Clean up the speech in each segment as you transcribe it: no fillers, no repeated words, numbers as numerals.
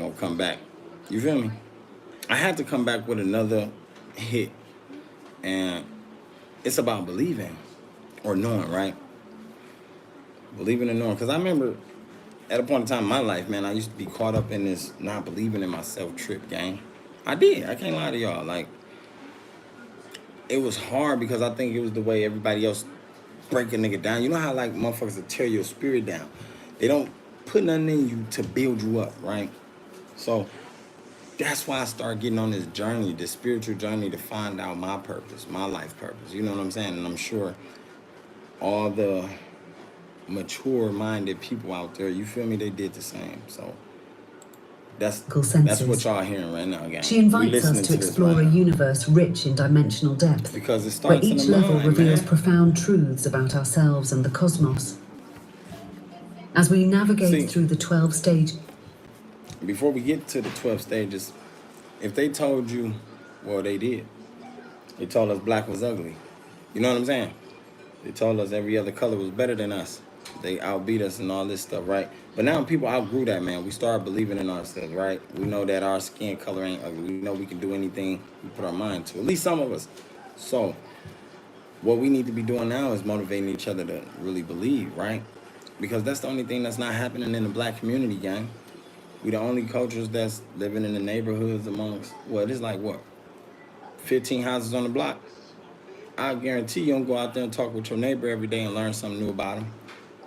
gonna come back. You feel me? I had to come back with another hit, and it's about believing or knowing, right? Believing and knowing. Because I remember at a point in time in my life, man, I used to be caught up in this not believing in myself trip, gang. I did. I can't lie to y'all. Like, it was hard because I think it was the way everybody else break a nigga down. You know how, like, motherfuckers will tear your spirit down. They don't put nothing in you to build you up, right? So that's why I started getting on this journey, this spiritual journey, to find out my purpose, my life purpose. You know what I'm saying? And I'm sure all the mature-minded people out there, you feel me, they did the same. So that's what y'all hearing right now, gang. She invites us to explore a universe rich in dimensional depth, because it starts where each in the level mind, reveals man. profound truths about ourselves and the cosmos. As we navigate through the 12 stages. Before we get to the 12 stages, if they told you, well, they did. They told us black was ugly. You know what I'm saying? They told us every other color was better than us. They outbeat us and all this stuff, right? But now people outgrew that, man. We started believing in ourselves, right? We know that our skin color ain't ugly. We know we can do anything we put our mind to. At least some of us. So what we need to be doing now is motivating each other to really believe, right? Because that's the only thing that's not happening in the black community, gang. We the only cultures that's living in the neighborhoods amongst, well, it's like what, 15 houses on the block? I guarantee you don't go out there and talk with your neighbor every day and learn something new about them.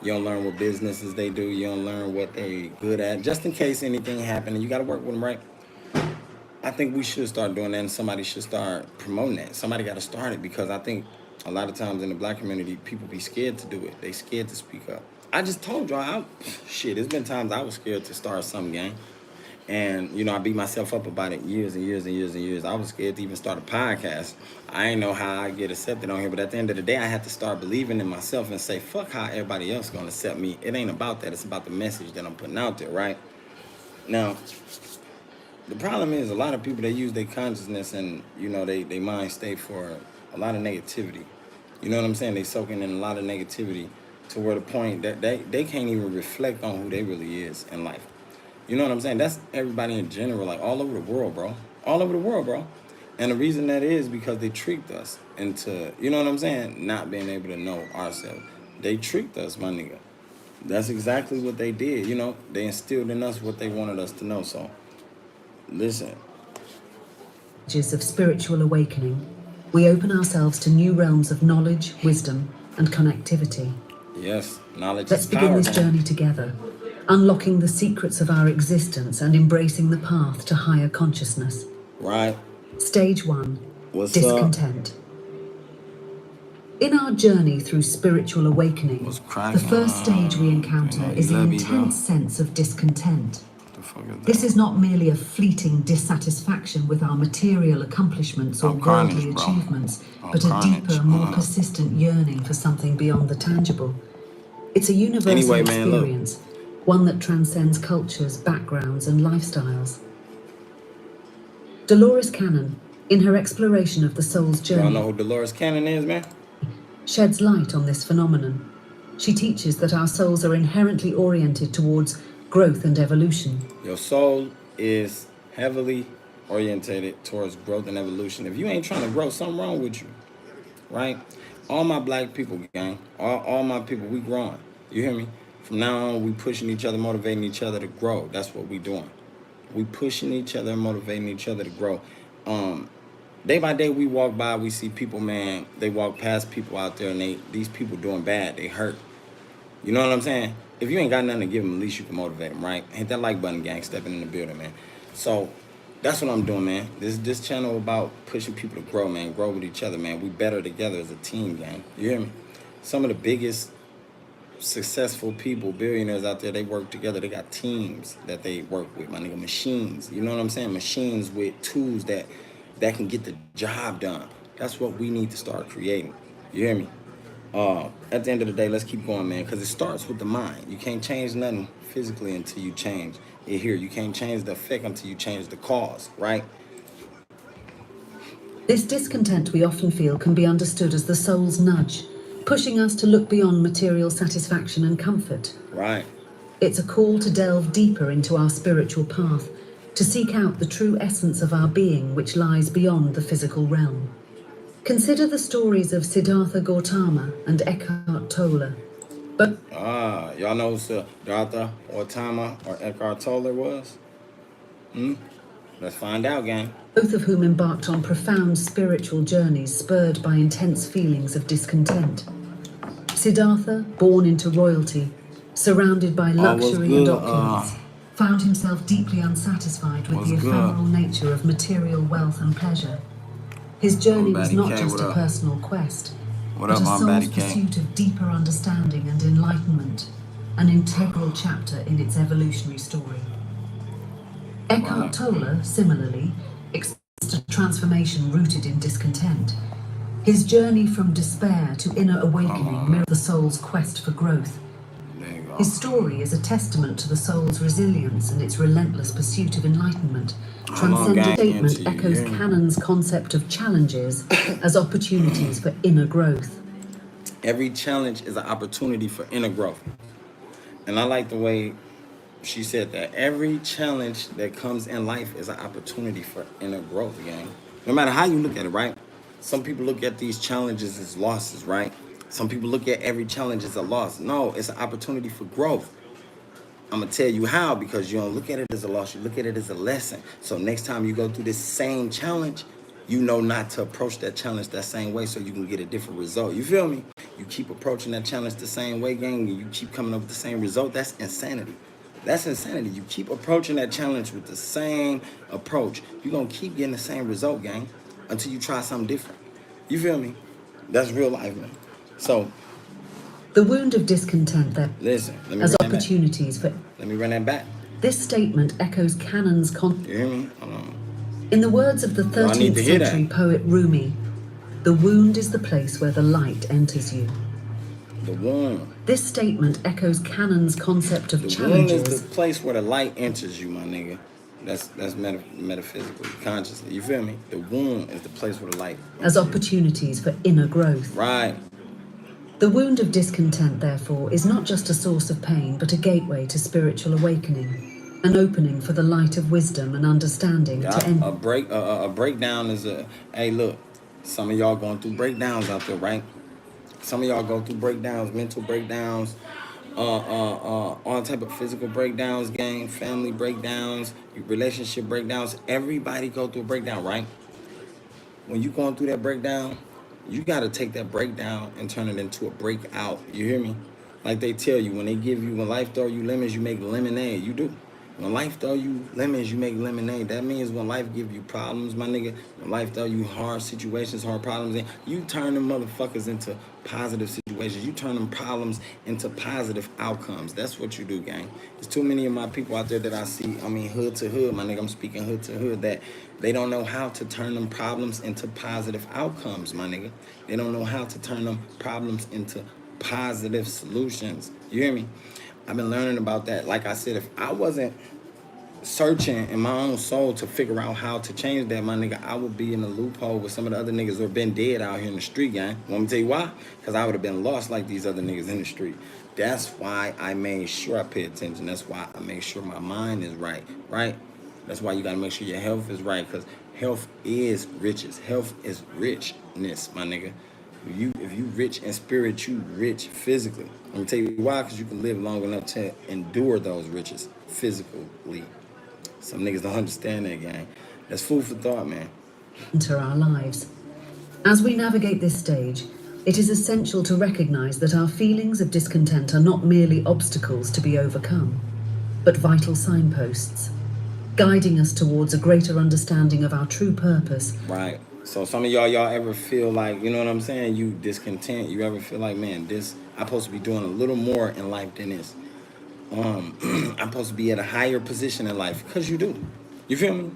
You don't learn what businesses they do. You don't learn what they good at. Just in case anything happens, and you got to work with them, right? I think we should start doing that, and somebody should start promoting that. Somebody got to start it, because I think a lot of times in the black community, people be scared to do it. They scared to speak up. I just told y'all, there's been times I was scared to start some gang. And, you know, I beat myself up about it years and years and years and years. I was scared to even start a podcast. I ain't know how I get accepted on here, but at the end of the day, I had to start believing in myself and say, fuck how everybody else gonna accept me. It ain't about that. It's about the message that I'm putting out there, right? Now, the problem is a lot of people, they use their consciousness and, you know, they mind state for a lot of negativity. You know what I'm saying? They soaking in a lot of negativity to where the point that they can't even reflect on who they really is in life. You know what I'm saying? That's everybody in general, like all over the world, bro. All over the world, bro. And the reason that is because they tricked us into, you know what I'm saying, not being able to know ourselves. They tricked us, my nigga. That's exactly what they did, you know. They instilled in us what they wanted us to know, so listen. Of spiritual awakening, we open ourselves to new realms of knowledge, wisdom, and connectivity. Yes, knowledge Let's is power. begin this journey together, unlocking the secrets of our existence and embracing the path to higher consciousness. Right. Stage 1. What's discontent. In our journey through spiritual awakening, the first stage we encounter is an intense sense of discontent. This is not merely a fleeting dissatisfaction with our material accomplishments or worldly achievements, but a deeper, more persistent yearning for something beyond the tangible. It's a universal experience, one that transcends cultures, backgrounds, and lifestyles. Dolores Cannon, in her exploration of the soul's journey, y'all know who Dolores Cannon is, man? Sheds light on this phenomenon. She teaches that our souls are inherently oriented towards growth and evolution. Your soul is heavily orientated towards growth and evolution. If you ain't trying to grow, something wrong with you, right? All my black people, gang, all my people, we growing. You hear me? From now on, we pushing each other, motivating each other to grow. That's what we doing. We pushing each other, motivating each other to grow. Day by day, we walk by, we see people, man, they walk past people out there, and these people doing bad, they hurt. You know what I'm saying? If you ain't got nothing to give them, at least you can motivate them, right? Hit that like button, gang, stepping in the building, man. So that's what I'm doing, man. This channel about pushing people to grow, man, grow with each other, man. We better together as a team, gang. You hear me? Some of the biggest successful people, billionaires out there, they work together. They got teams that they work with, my nigga, machines. You know what I'm saying? Machines with tools that can get the job done. That's what we need to start creating. You hear me? At the end of the day, let's keep going, man, because it starts with the mind. You can't change nothing physically until you change it here. You can't change the effect until you change the cause, right? This discontent we often feel can be understood as the soul's nudge, pushing us to look beyond material satisfaction and comfort. Right. It's a call to delve deeper into our spiritual path to seek out the true essence of our being which lies beyond the physical realm. Consider the stories of Siddhartha Gautama and Eckhart Tolle. But y'all know who Siddhartha Gautama or Eckhart Tolle was? Let's find out, gang. Both of whom embarked on profound spiritual journeys spurred by intense feelings of discontent. Siddhartha, born into royalty, surrounded by luxury and opulence, found himself deeply unsatisfied with the ephemeral nature of material wealth and pleasure. His journey was not just a personal quest, but a soul's pursuit of deeper understanding and enlightenment, an integral chapter in its evolutionary story. Eckhart Tolle, similarly, experienced a transformation rooted in discontent. His journey from despair to inner awakening mirrored the soul's quest for growth. His story is a testament to the soul's resilience and its relentless pursuit of enlightenment. Transcendent statement echoes Canon's concept of challenges as opportunities for inner growth. Every challenge is an opportunity for inner growth. And I like the way she said that. Every challenge that comes in life is an opportunity for inner growth, gang. No matter how you look at it, right? Some people look at these challenges as losses, right? Some people look at every challenge as a loss. No, it's an opportunity for growth. I'm going to tell you how, because you don't look at it as a loss. You look at it as a lesson. So next time you go through this same challenge, you know not to approach that challenge that same way so you can get a different result. You feel me? You keep approaching that challenge the same way, gang, and you keep coming up with the same result. That's insanity. That's insanity. You keep approaching that challenge with the same approach. You're going to keep getting the same result, gang, until you try something different. You feel me? That's real life, man. So, the wound of discontent that listen, let me as opportunities for. Let me run that back. This statement echoes Canon's You hear me? Hold on. In the words of the 13th century poet Rumi, the wound is the place where the light enters you. The wound. This statement echoes Canon's concept of the challenges. The wound is the place where the light enters you, my nigga. That's metaphysical, consciously. You feel me? The wound is the place where the light as opportunities for inner growth. Right. The wound of discontent, therefore, is not just a source of pain, but a gateway to spiritual awakening, an opening for the light of wisdom and understanding to end. A breakdown is hey, look, some of y'all going through breakdowns out there, right? Some of y'all go through breakdowns, mental breakdowns, all type of physical breakdowns, gang, family breakdowns, relationship breakdowns. Everybody go through a breakdown, right? When you going through that breakdown, you got to take that breakdown and turn it into a breakout. You hear me? Like they tell you, when life throw you lemons, you make lemonade. You do. When life throw you lemons, you make lemonade. That means when life give you problems, my nigga, when life throw you hard situations, hard problems, you turn them motherfuckers into positive situations. You turn them problems into positive outcomes. That's what you do, gang. There's too many of my people out there that I see, hood to hood, my nigga, I'm speaking hood to hood, that they don't know how to turn them problems into positive outcomes, my nigga. They don't know how to turn them problems into positive solutions. You hear me? I've been learning about that. Like I said, if I wasn't searching in my own soul to figure out how to change that, my nigga, I would be in a loophole with some of the other niggas who have been dead out here in the street, gang. Want me to tell you why? Because I would have been lost like these other niggas in the street. That's why I made sure I pay attention. That's why I make sure my mind is right, right? That's why you got to make sure your health is right, because health is riches. Health is richness, my nigga. If you rich in spirit, you rich physically. I'm gonna tell you why, because you can live long enough to endure those riches physically. Some niggas don't understand that, gang. That's food for thought, man. Enter our lives. As we navigate this stage, it is essential to recognize that our feelings of discontent are not merely obstacles to be overcome, but vital signposts, guiding us towards a greater understanding of our true purpose. Right. So some of y'all ever feel like, you know what I'm saying, you discontent, you ever feel like, man, I'm supposed to be doing a little more in life than this. I'm supposed to be at a higher position in life, because you do. You feel me?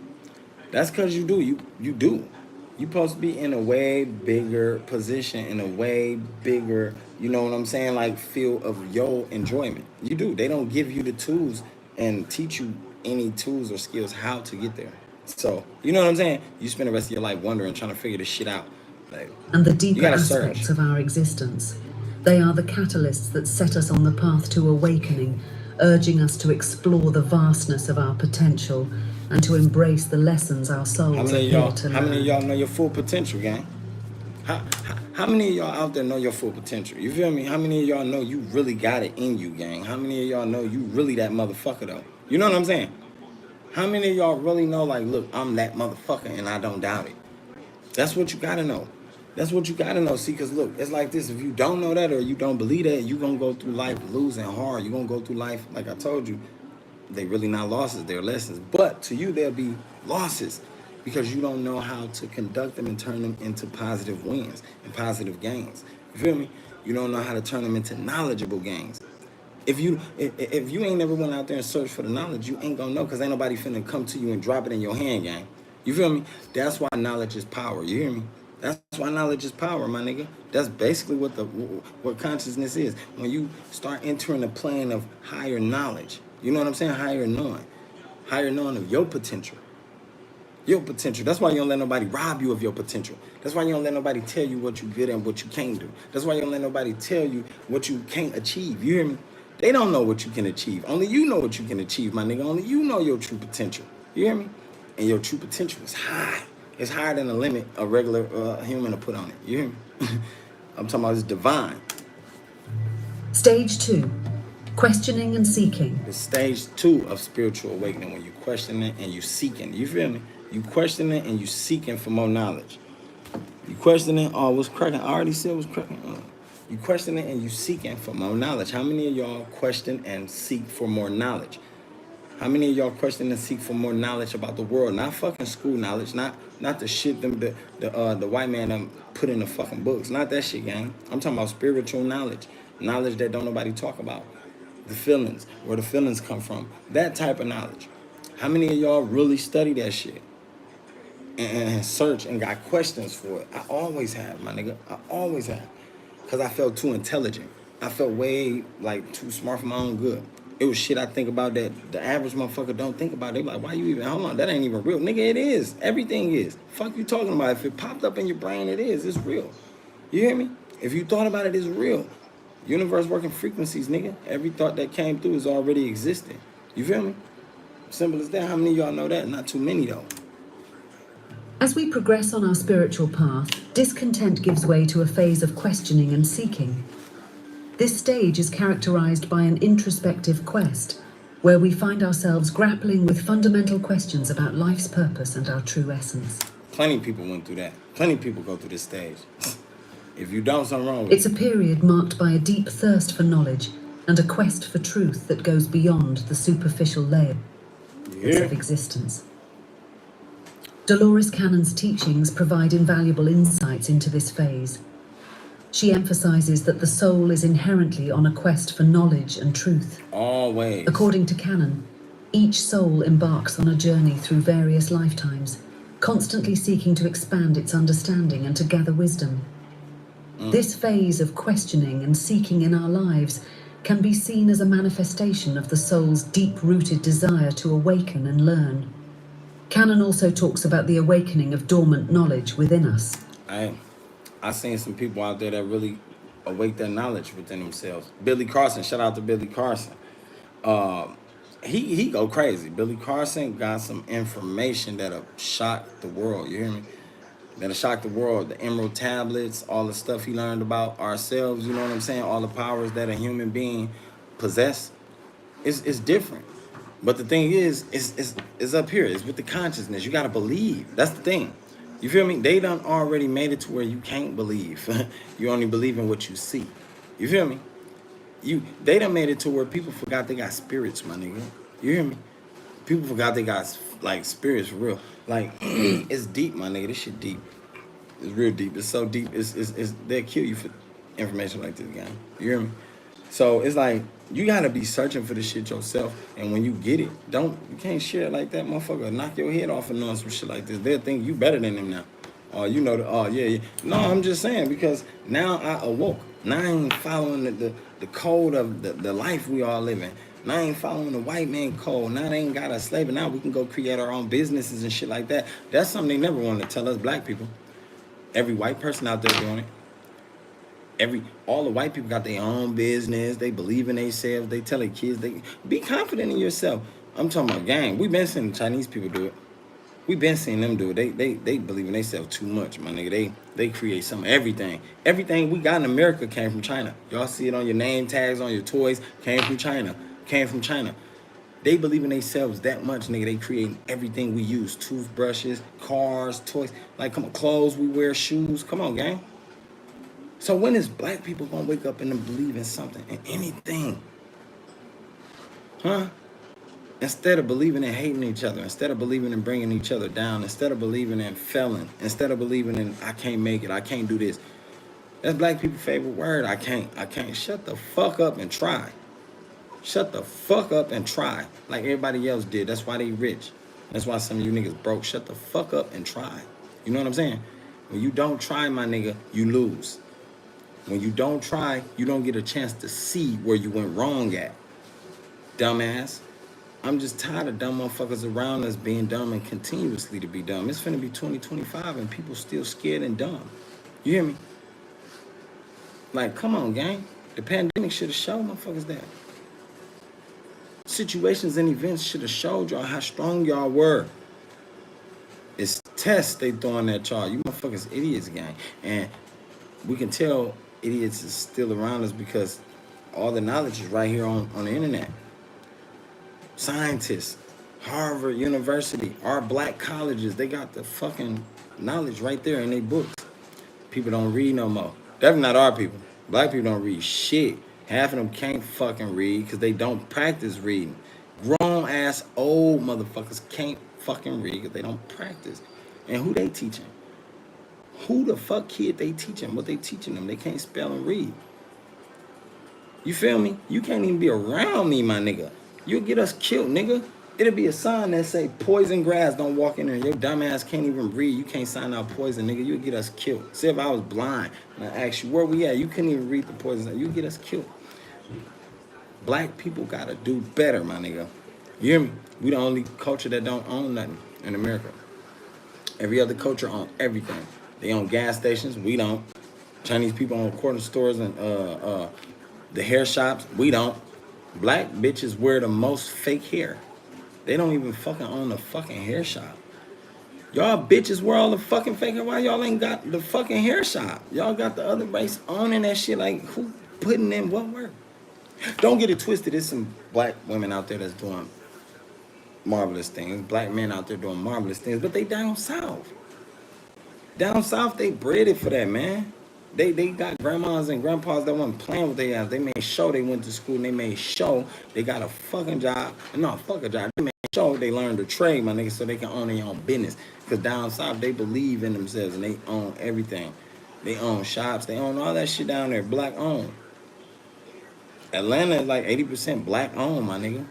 That's because you do. You do. You're supposed to be in a way bigger position, in a way bigger, you know what I'm saying, like field of your enjoyment. You do. They don't give you the tools and teach you any tools or skills how to get there. So, you know what I'm saying? You spend the rest of your life wondering, trying to figure this shit out. Like, and the deeper aspects of our existence. They are the catalysts that set us on the path to awakening, urging us to explore the vastness of our potential and to embrace the lessons our souls are here to learn. How many of y'all know your full potential, gang? How many of y'all out there know your full potential? You feel me? How many of y'all know you really got it in you, gang? How many of y'all know you really that motherfucker, though? You know what I'm saying? How many of y'all really know, like, look, I'm that motherfucker and I don't doubt it? That's what you gotta know. That's what you gotta know. See, because look, it's like this. If you don't know that or you don't believe that, you're gonna go through life losing hard. You're gonna go through life, like I told you, they really not losses, they're lessons. But to you, they'll be losses because you don't know how to conduct them and turn them into positive wins and positive gains. You feel me? You don't know how to turn them into knowledgeable gains. If you ain't never went out there and searched for the knowledge, you ain't gonna know because ain't nobody finna come to you and drop it in your hand, gang. You feel me? That's why knowledge is power. You hear me? That's why knowledge is power, my nigga. That's basically what consciousness is. When you start entering the plane of higher knowledge, you know what I'm saying? Higher knowing of your potential. Your potential. That's why you don't let nobody rob you of your potential. That's why you don't let nobody tell you what you good and what you can't do. That's why you don't let nobody tell you what you can't achieve. You hear me? They don't know what you can achieve. Only you know what you can achieve, my nigga. Only you know your true potential. You hear me? And your true potential is high. It's higher than the limit a regular human to put on it. You hear me? I'm talking about it's divine. Stage 2, questioning and seeking. The stage 2 of spiritual awakening, when you question it and you seeking. You feel me? You question it and you seeking for more knowledge. You question it, oh, what's cracking? I already said what's cracking. You question it and you seeking for more knowledge. How many of y'all question and seek for more knowledge? How many of y'all question and seek for more knowledge about the world? Not fucking school knowledge, not the shit the white man put in the fucking books. Not that shit, gang. I'm talking about spiritual knowledge. Knowledge that don't nobody talk about. The feelings, where the feelings come from. That type of knowledge. How many of y'all really study that shit? And search and got questions for it? I always have, my nigga. I always have. Because I felt too intelligent. I felt way, like, too smart for my own good. It was shit I think about that the average motherfucker don't think about. They like, why you even, hold on, that ain't even real. Nigga, it is. Everything is. Fuck you talking about. If it popped up in your brain, it is. It's real. You hear me? If you thought about it, it's real. Universe working frequencies, nigga. Every thought that came through is already existing. You feel me? Simple as that. How many of y'all know that? Not too many, though. As we progress on our spiritual path, discontent gives way to a phase of questioning and seeking. This stage is characterized by an introspective quest, where we find ourselves grappling with fundamental questions about life's purpose and our true essence. Plenty of people went through that. Plenty of people go through this stage. If you don't, something wrong with it. It's a period marked by a deep thirst for knowledge and a quest for truth that goes beyond the superficial layers of existence. Dolores Cannon's teachings provide invaluable insights into this phase. She emphasizes that the soul is inherently on a quest for knowledge and truth. Always. According to Cannon, each soul embarks on a journey through various lifetimes, constantly seeking to expand its understanding and to gather wisdom. This phase of questioning and seeking in our lives can be seen as a manifestation of the soul's deep-rooted desire to awaken and learn. Cannon also talks about the awakening of dormant knowledge within us. I seen some people out there that really awake their knowledge within themselves. Billy Carson, shout out to Billy Carson. He go crazy. Billy Carson got some information that'll shock the world. You hear me? That'll shock the world. The emerald tablets, all the stuff he learned about ourselves. You know what I'm saying? All the powers that a human being possess. It's different. But the thing is, it's up here. It's with the consciousness. You gotta believe. That's the thing. You feel me? They done already made it to where you can't believe. You only believe in what you see. You feel me? They done made it to where people forgot they got spirits, my nigga. You hear me? People forgot they got like spirits for real. Like it's deep, my nigga. This shit deep. It's real deep. It's so deep. It's they'll kill you for information like this, guy. You hear me? So it's like you gotta be searching for this shit yourself, and when you get it, you can't share it like that, motherfucker. Knock your head off and knowing some shit like this. They'll think you better than them now. You know yeah. No, I'm just saying because now I awoke. Now I ain't following the code of the life we all living. Now I ain't following the white man code. Now they ain't got us slaving. Now we can go create our own businesses and shit like that. That's something they never wanted to tell us black people. Every white person out there doing it. All the white people got their own business. They believe in themselves. They tell their kids, they be confident in yourself. I'm talking about gang. We been seeing the Chinese people do it. We been seeing them do it. They believe in themselves too much, my nigga. They create everything. Everything we got in America came from China. Y'all see it on your name tags, on your toys, came from China. Came from China. They believe in themselves that much, nigga. They create everything we use. Toothbrushes, cars, toys. Like, come on, clothes we wear, shoes. Come on, gang. So when is black people gonna wake up and believe in something, in anything? Huh? Instead of believing in hating each other, instead of believing in bringing each other down, instead of believing in failing, instead of believing in I can't make it, I can't do this. That's black people's favorite word. I can't. Shut the fuck up and try. Shut the fuck up and try. Like everybody else did. That's why they rich. That's why some of you niggas broke. Shut the fuck up and try. You know what I'm saying? When you don't try, my nigga, you lose. When you don't try, you don't get a chance to see where you went wrong at. Dumbass. I'm just tired of dumb motherfuckers around us being dumb and continuously to be dumb. It's finna be 2025 and people still scared and dumb. You hear me? Like, come on, gang. The pandemic should have showed motherfuckers that. Situations and events should have showed y'all how strong y'all were. It's tests they throwing at y'all. You motherfuckers idiots, gang. And we can tell idiots is still around us because all the knowledge is right here on the internet. Scientists, Harvard University, our black colleges, they got the fucking knowledge right there in their books. People don't read no more. Definitely not our people. Black people don't read shit. Half of them can't fucking read because they don't practice reading. Grown ass old motherfuckers can't fucking read because they don't practice. And who they teaching? Who the fuck kid they teaching? What they teaching them? They can't spell and read. You feel me? You can't even be around me, my nigga. You'll get us killed, nigga. It'll be a sign that say poison grass, don't walk in there. Your dumb ass can't even read. You can't sign out poison, nigga. You'll get us killed. See, if I was blind and I asked you where we at, you couldn't even read the poison. You get us killed. Black people gotta do better, my nigga. You hear me? We the only culture that don't own nothing in America. Every other culture owns everything. They own gas stations, we don't. Chinese people own corner stores and the hair shops, we don't. Black bitches wear the most fake hair. They don't even fucking own the fucking hair shop. Y'all bitches wear all the fucking fake hair. Why y'all ain't got the fucking hair shop? Y'all got the other race owning that shit. Like, who putting in what work? Don't get it twisted. There's some black women out there that's doing marvelous things. Black men out there doing marvelous things. But they down south. Down south, they bred it for that, man. They got grandmas and grandpas that wasn't playing with their ass. They made sure they went to school and they made sure they got a fucking job. No, fuck a job. They made sure they learned to trade, my nigga, so they can own their own business. Because down south, they believe in themselves and they own everything. They own shops. They own all that shit down there, black owned. Atlanta is like 80% black owned, my nigga.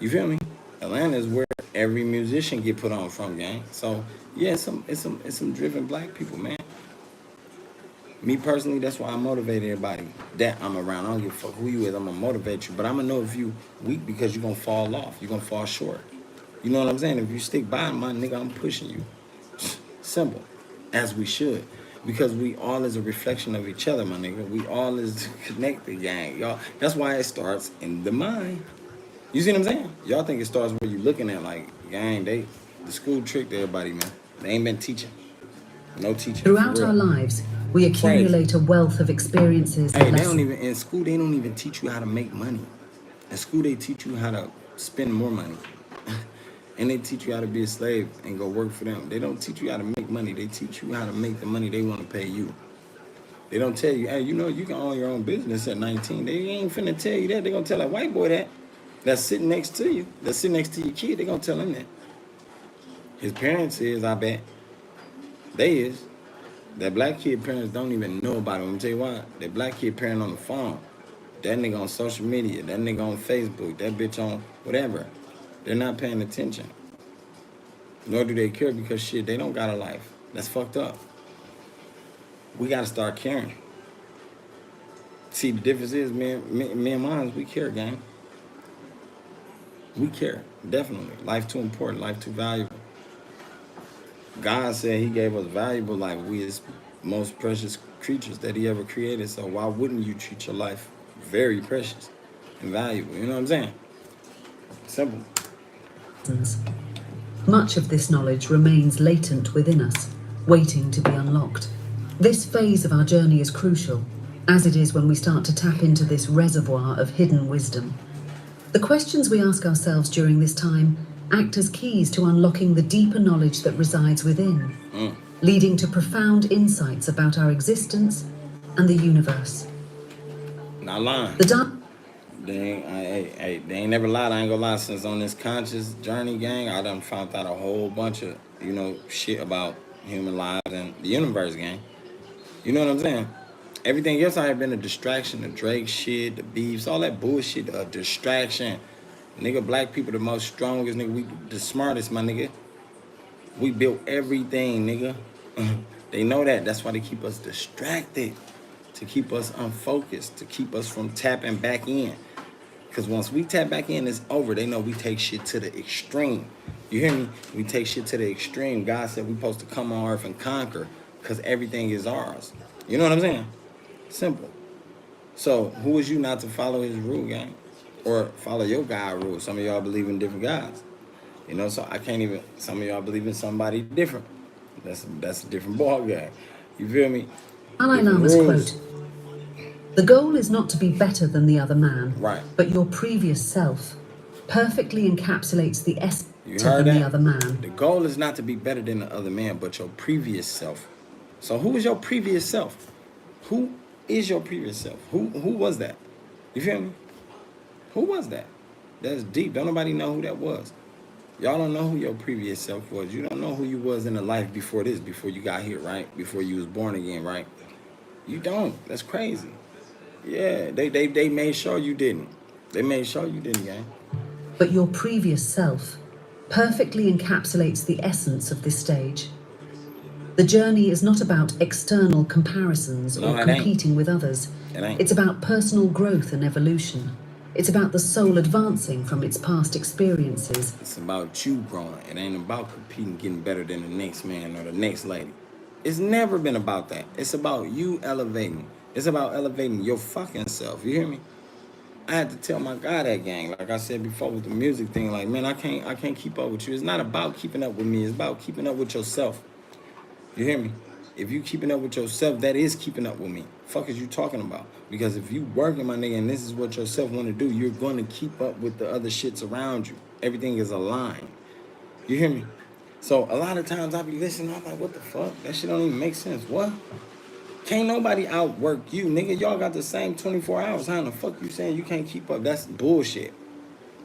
You feel me? Atlanta is where every musician get put on from, gang. So yeah, it's some driven black people, man. Me personally, that's why I motivate everybody that I'm around. I don't give a fuck who you is. I'm gonna motivate you, but I'm gonna know if you weak because you're gonna fall off. You're gonna fall short. You know what I'm saying? If you stick by my nigga, I'm pushing you. Simple, as we should, because we all is a reflection of each other, my nigga. We all is connected, gang. Y'all. That's why it starts in the mind. You see what I'm saying? Y'all think it starts where you looking at, like, gang. The school tricked everybody, man. They ain't been teaching. No teaching. Throughout our lives, we accumulate a wealth of experiences. Hey, in school, they don't even teach you how to make money. In school, they teach you how to spend more money. And they teach you how to be a slave and go work for them. They don't teach you how to make money. They teach you how to make the money they want to pay you. They don't tell you, hey, you know, you can own your own business at 19. They ain't finna tell you that. They gonna tell that white boy that. That's sitting next to you. That's sitting next to your kid. They gonna tell him that. His parents is, I bet. They is. That black kid parents don't even know about it. I'm gonna tell you why. That black kid parent on the phone. That nigga on social media. That nigga on Facebook. That bitch on whatever. They're not paying attention. Nor do they care because shit, they don't got a life. That's fucked up. We gotta start caring. See, the difference is, me and mine, we care, gang. We care, definitely. Life too important, life too valuable. God said he gave us valuable life. We his most precious creatures that he ever created. So why wouldn't you treat your life very precious and valuable? You know what I'm saying? Simple. Much of this knowledge remains latent within us, waiting to be unlocked. This phase of our journey is crucial, as it is when we start to tap into this reservoir of hidden wisdom. The questions we ask ourselves during this time act as keys to unlocking the deeper knowledge that resides within, leading to profound insights about our existence and the universe. Not lying. They ain't never lied. I ain't gonna lie. Since on this conscious journey, gang, I done found out a whole bunch of, shit about human lives and the universe, gang. You know what I'm saying? Everything else I have been a distraction. The Drake shit, the beefs, all that bullshit, a distraction. Nigga, black people the most strongest, nigga. We the smartest, my nigga. We built everything, nigga. They know that. That's why they keep us distracted. To keep us unfocused. To keep us from tapping back in. Because once we tap back in, it's over. They know we take shit to the extreme. You hear me? We take shit to the extreme. God said we're supposed to come on earth and conquer. Because everything is ours. You know what I'm saying? Simple. So, who is you not to follow his rule, gang? Or follow your God rule? Some of y'all believe in different gods. So I can't even, some of y'all believe in somebody different. That's a different ball game. You feel me? Dalai Lama's quote, "The goal is not to be better than the other man, right, but your previous self perfectly encapsulates the essence of the other man." The goal is not to be better than the other man, but your previous self. So who is your previous self? Who is your previous self? Who was that? You feel me? Who was that? That's deep. Don't nobody know who that was. Y'all don't know who your previous self was. You don't know who you was in the life before this, before you got here, right? Before you was born again, right? You don't. That's crazy. Yeah, they made sure you didn't. They made sure you didn't, gang. But your previous self perfectly encapsulates the essence of this stage. The journey is not about external comparisons or competing with others. It's about personal growth and evolution. It's about the soul advancing from its past experiences. It's about you growing. It ain't about competing, getting better than the next man or the next lady. It's never been about that. It's about you elevating. It's about elevating your fucking self. You hear me? I had to tell my guy that, gang. Like I said before with the music thing, like, man, I can't keep up with you. It's not about keeping up with me. It's about keeping up with yourself. You hear me? If you keeping up with yourself, that is keeping up with me. Fuck is you talking about? Because if you working, my nigga, and this is what yourself want to do, you're going to keep up with the other shits around you. Everything is aligned. You hear me? So a lot of times I be listening, I'm like, what the fuck? That shit don't even make sense. What? Can't nobody outwork you, nigga. Y'all got the same 24 hours. How the fuck you saying you can't keep up? That's bullshit.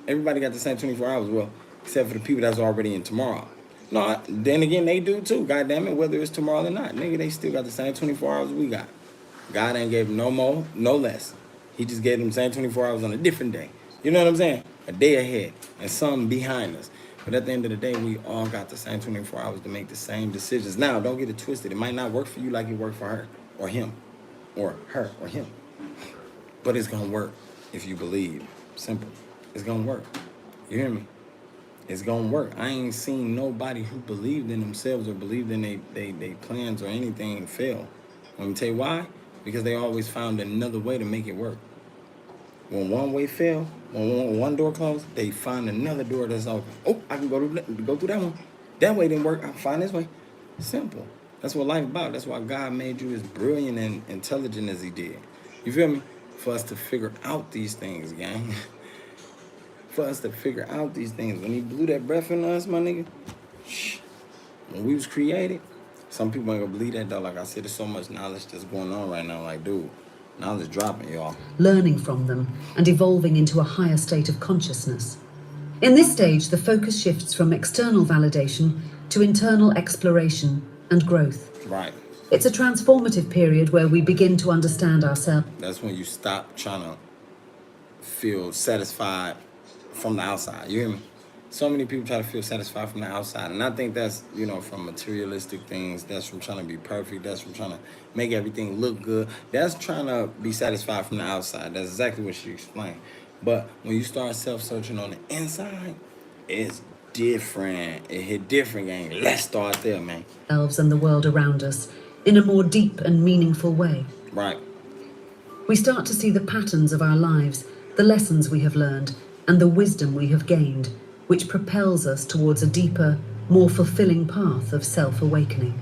Everybody got the same 24 hours. Well, except for the people that's already in tomorrow. No, then again, they do too. God damn it, whether it's tomorrow or not. Nigga, they still got the same 24 hours we got. God ain't gave them no more, no less. He just gave them the same 24 hours on a different day. You know what I'm saying? A day ahead and something behind us. But at the end of the day, we all got the same 24 hours to make the same decisions. Now, don't get it twisted. It might not work for you like it worked for her or him or her or him. But it's going to work if you believe. Simple. It's going to work. You hear me? It's gonna work. I ain't seen nobody who believed in themselves or believed in they plans or anything fail. Let me tell you why. Because they always found another way to make it work. When one way failed, when one door closed, they find another door that's open. Oh, I can go through that one. That way didn't work. I'll find this way. Simple. That's what life about. That's why God made you as brilliant and intelligent as he did. You feel me? For us to figure out these things, gang. For us to figure out these things. When he blew that breath in us, my nigga, when we was created, some people ain't gonna believe that though. Like I said, there's so much knowledge that's going on right now. Like, dude, knowledge dropping, y'all. Learning from them and evolving into a higher state of consciousness. In this stage, the focus shifts from external validation to internal exploration and growth. Right. It's a transformative period where we begin to understand ourselves. That's when you stop trying to feel satisfied from the outside. You hear me? So many people try to feel satisfied from the outside. And I think that's, from materialistic things. That's from trying to be perfect. That's from trying to make everything look good. That's trying to be satisfied from the outside. That's exactly what she explained. But when you start self-searching on the inside, it's different. It hit different, gang. Let's start there, man. Ourselves and the world around us in a more deep and meaningful way. Right. We start to see the patterns of our lives, the lessons we have learned, and the wisdom we have gained, which propels us towards a deeper, more fulfilling path of self-awakening.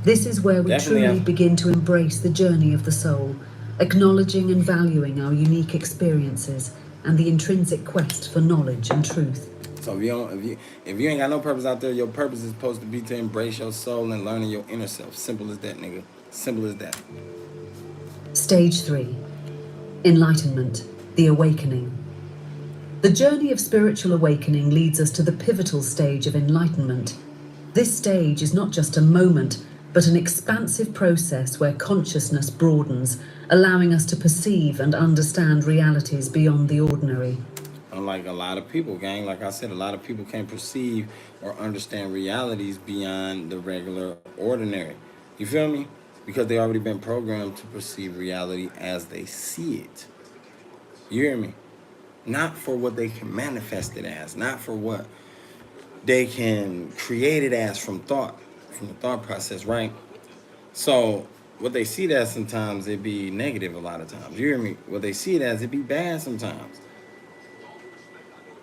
This is where we truly begin to embrace the journey of the soul, acknowledging and valuing our unique experiences and the intrinsic quest for knowledge and truth. So if you ain't got no purpose out there, your purpose is supposed to be to embrace your soul and learning your inner self. Simple as that, nigga. Simple as that. Stage 3. Enlightenment, the awakening. The journey of spiritual awakening leads us to the pivotal stage of enlightenment. This stage is not just a moment, but an expansive process where consciousness broadens, allowing us to perceive and understand realities beyond the ordinary. Unlike a lot of people, gang, like I said, a lot of people can't perceive or understand realities beyond the regular ordinary. You feel me? Because they already been programmed to perceive reality as they see it. You hear me? Not for what they can manifest it as, not for what they can create it as from the thought process, right? So what they see it as sometimes, it be negative a lot of times. You hear me? What they see it as, it be bad sometimes.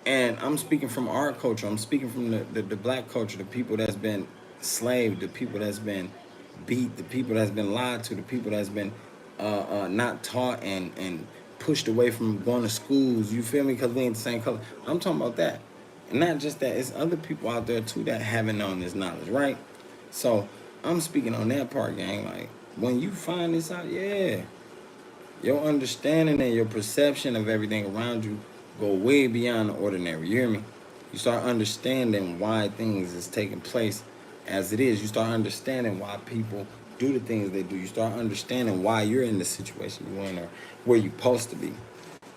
And I'm speaking from our culture. I'm speaking from the black culture, the people that's been slaved, the people that's been beat, the people that's been lied to, the people that's been not taught and pushed away from going to schools. You feel me? Because we ain't the same color. I'm talking about that. And not just that. It's other people out there, too, that haven't known this knowledge, right? So I'm speaking on that part, gang. Like, when you find this out, yeah, your understanding and your perception of everything around you go way beyond the ordinary. You hear me? You start understanding why things is taking place as it is. You start understanding why people do the things they do. You start understanding why you're in the situation you're in or where you're supposed to be.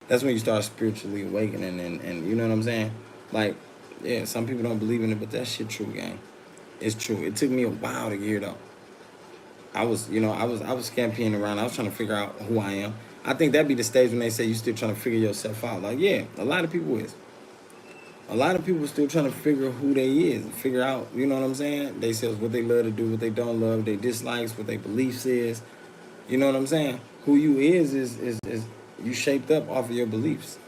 That's when you start spiritually awakening and you know what I'm saying? Like, yeah, some people don't believe in it, but that shit true, gang. It's true. It took me a while to get it up. I was campaigning around. I was trying to figure out who I am. I think that'd be the stage when they say you still trying to figure yourself out. Like, yeah, a lot of people is. A lot of people still trying to figure who they is, figure out, you know what I'm saying? They say what they love to do, what they don't love, their dislikes, what their beliefs is. You know what I'm saying? Who you is you shaped up off of your beliefs.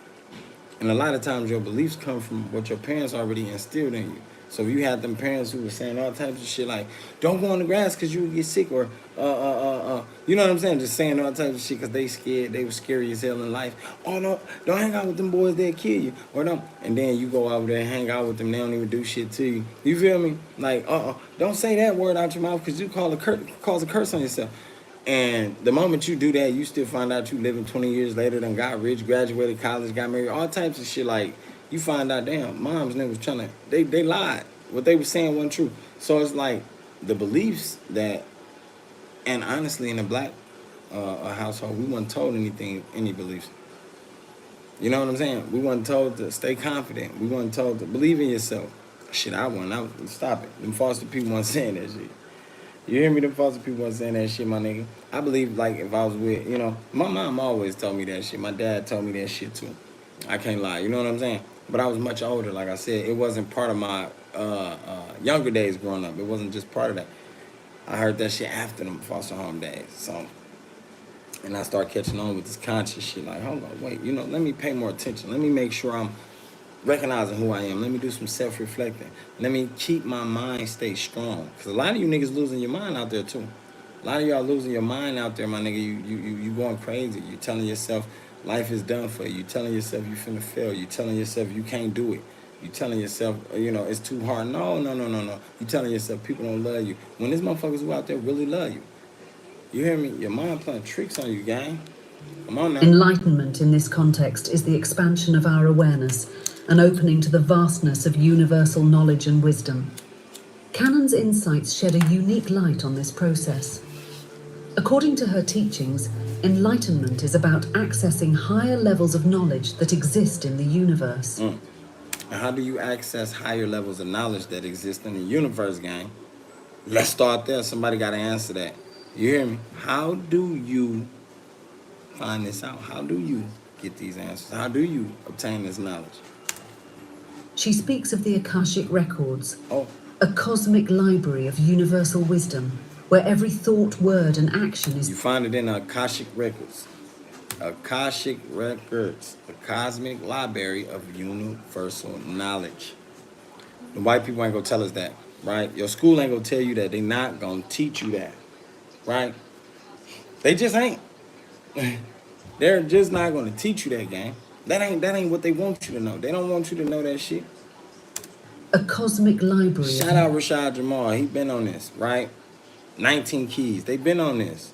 And a lot of times your beliefs come from what your parents already instilled in you. So if you had them parents who were saying all types of shit like, don't go on the grass because you will get sick, or, you know what I'm saying? Just saying all types of shit because they scared, they were scary as hell in life. Oh, no, don't hang out with them boys, they'll kill you. Or don't. And then you go over there and hang out with them, they don't even do shit to you. You feel me? Like, don't say that word out your mouth because you cause a curse on yourself. And the moment you do that, you still find out you living 20 years later, done got rich, graduated college, got married, all types of shit. Like, you find out, damn, moms and they was trying to, they lied. What they were saying wasn't true. So it's like the beliefs that, and honestly, in a black household, we weren't told any beliefs. You know what I'm saying? We weren't told to stay confident. We weren't told to believe in yourself. Shit, stop it. Them foster people weren't saying that shit. You hear me? Them foster people weren't saying that shit, my nigga. I believe, like, if I was with, you know, my mom always told me that shit. My dad told me that shit, too. I can't lie. You know what I'm saying? But I was much older. Like I said, it wasn't part of my younger days growing up. It wasn't just part of that. I heard that shit after them foster home days. So, and I started catching on with this conscious shit. Like, hold on, wait, you know, let me pay more attention. Let me make sure I'm recognizing who I am. Let me do some self-reflecting. Let me keep my mind stay strong. Because a lot of you niggas losing your mind out there, too. A lot of y'all losing your mind out there, my nigga. You going crazy. You telling yourself life is done for you. You telling yourself you finna fail. You telling yourself you can't do it. You telling yourself, you know, it's too hard. No. You telling yourself people don't love you. When there's motherfuckers who out there really love you. You hear me? Your mind playing tricks on you, gang. Come on now. Enlightenment in this context is the expansion of our awareness, an opening to the vastness of universal knowledge and wisdom. Canon's insights shed a unique light on this process. According to her teachings, enlightenment is about accessing higher levels of knowledge that exist in the universe. And how do you access higher levels of knowledge that exist in the universe, gang? Let's start there. Somebody got to answer that. You hear me? How do you find this out? How do you get these answers? How do you obtain this knowledge? She speaks of the Akashic Records, a cosmic library of universal wisdom, where every thought, word, and action is... You find it in the Akashic Records. Akashic records, the cosmic library of universal knowledge. The white people ain't gonna tell us that, right? Your school ain't gonna tell you that. They not gonna teach you that, right? They just ain't. They're just not gonna teach you that, gang. That ain't what they want you to know. They don't want you to know that shit. A cosmic library. Shout out Rashad Jamal. He been on this, right? 19 Keys. They been on this.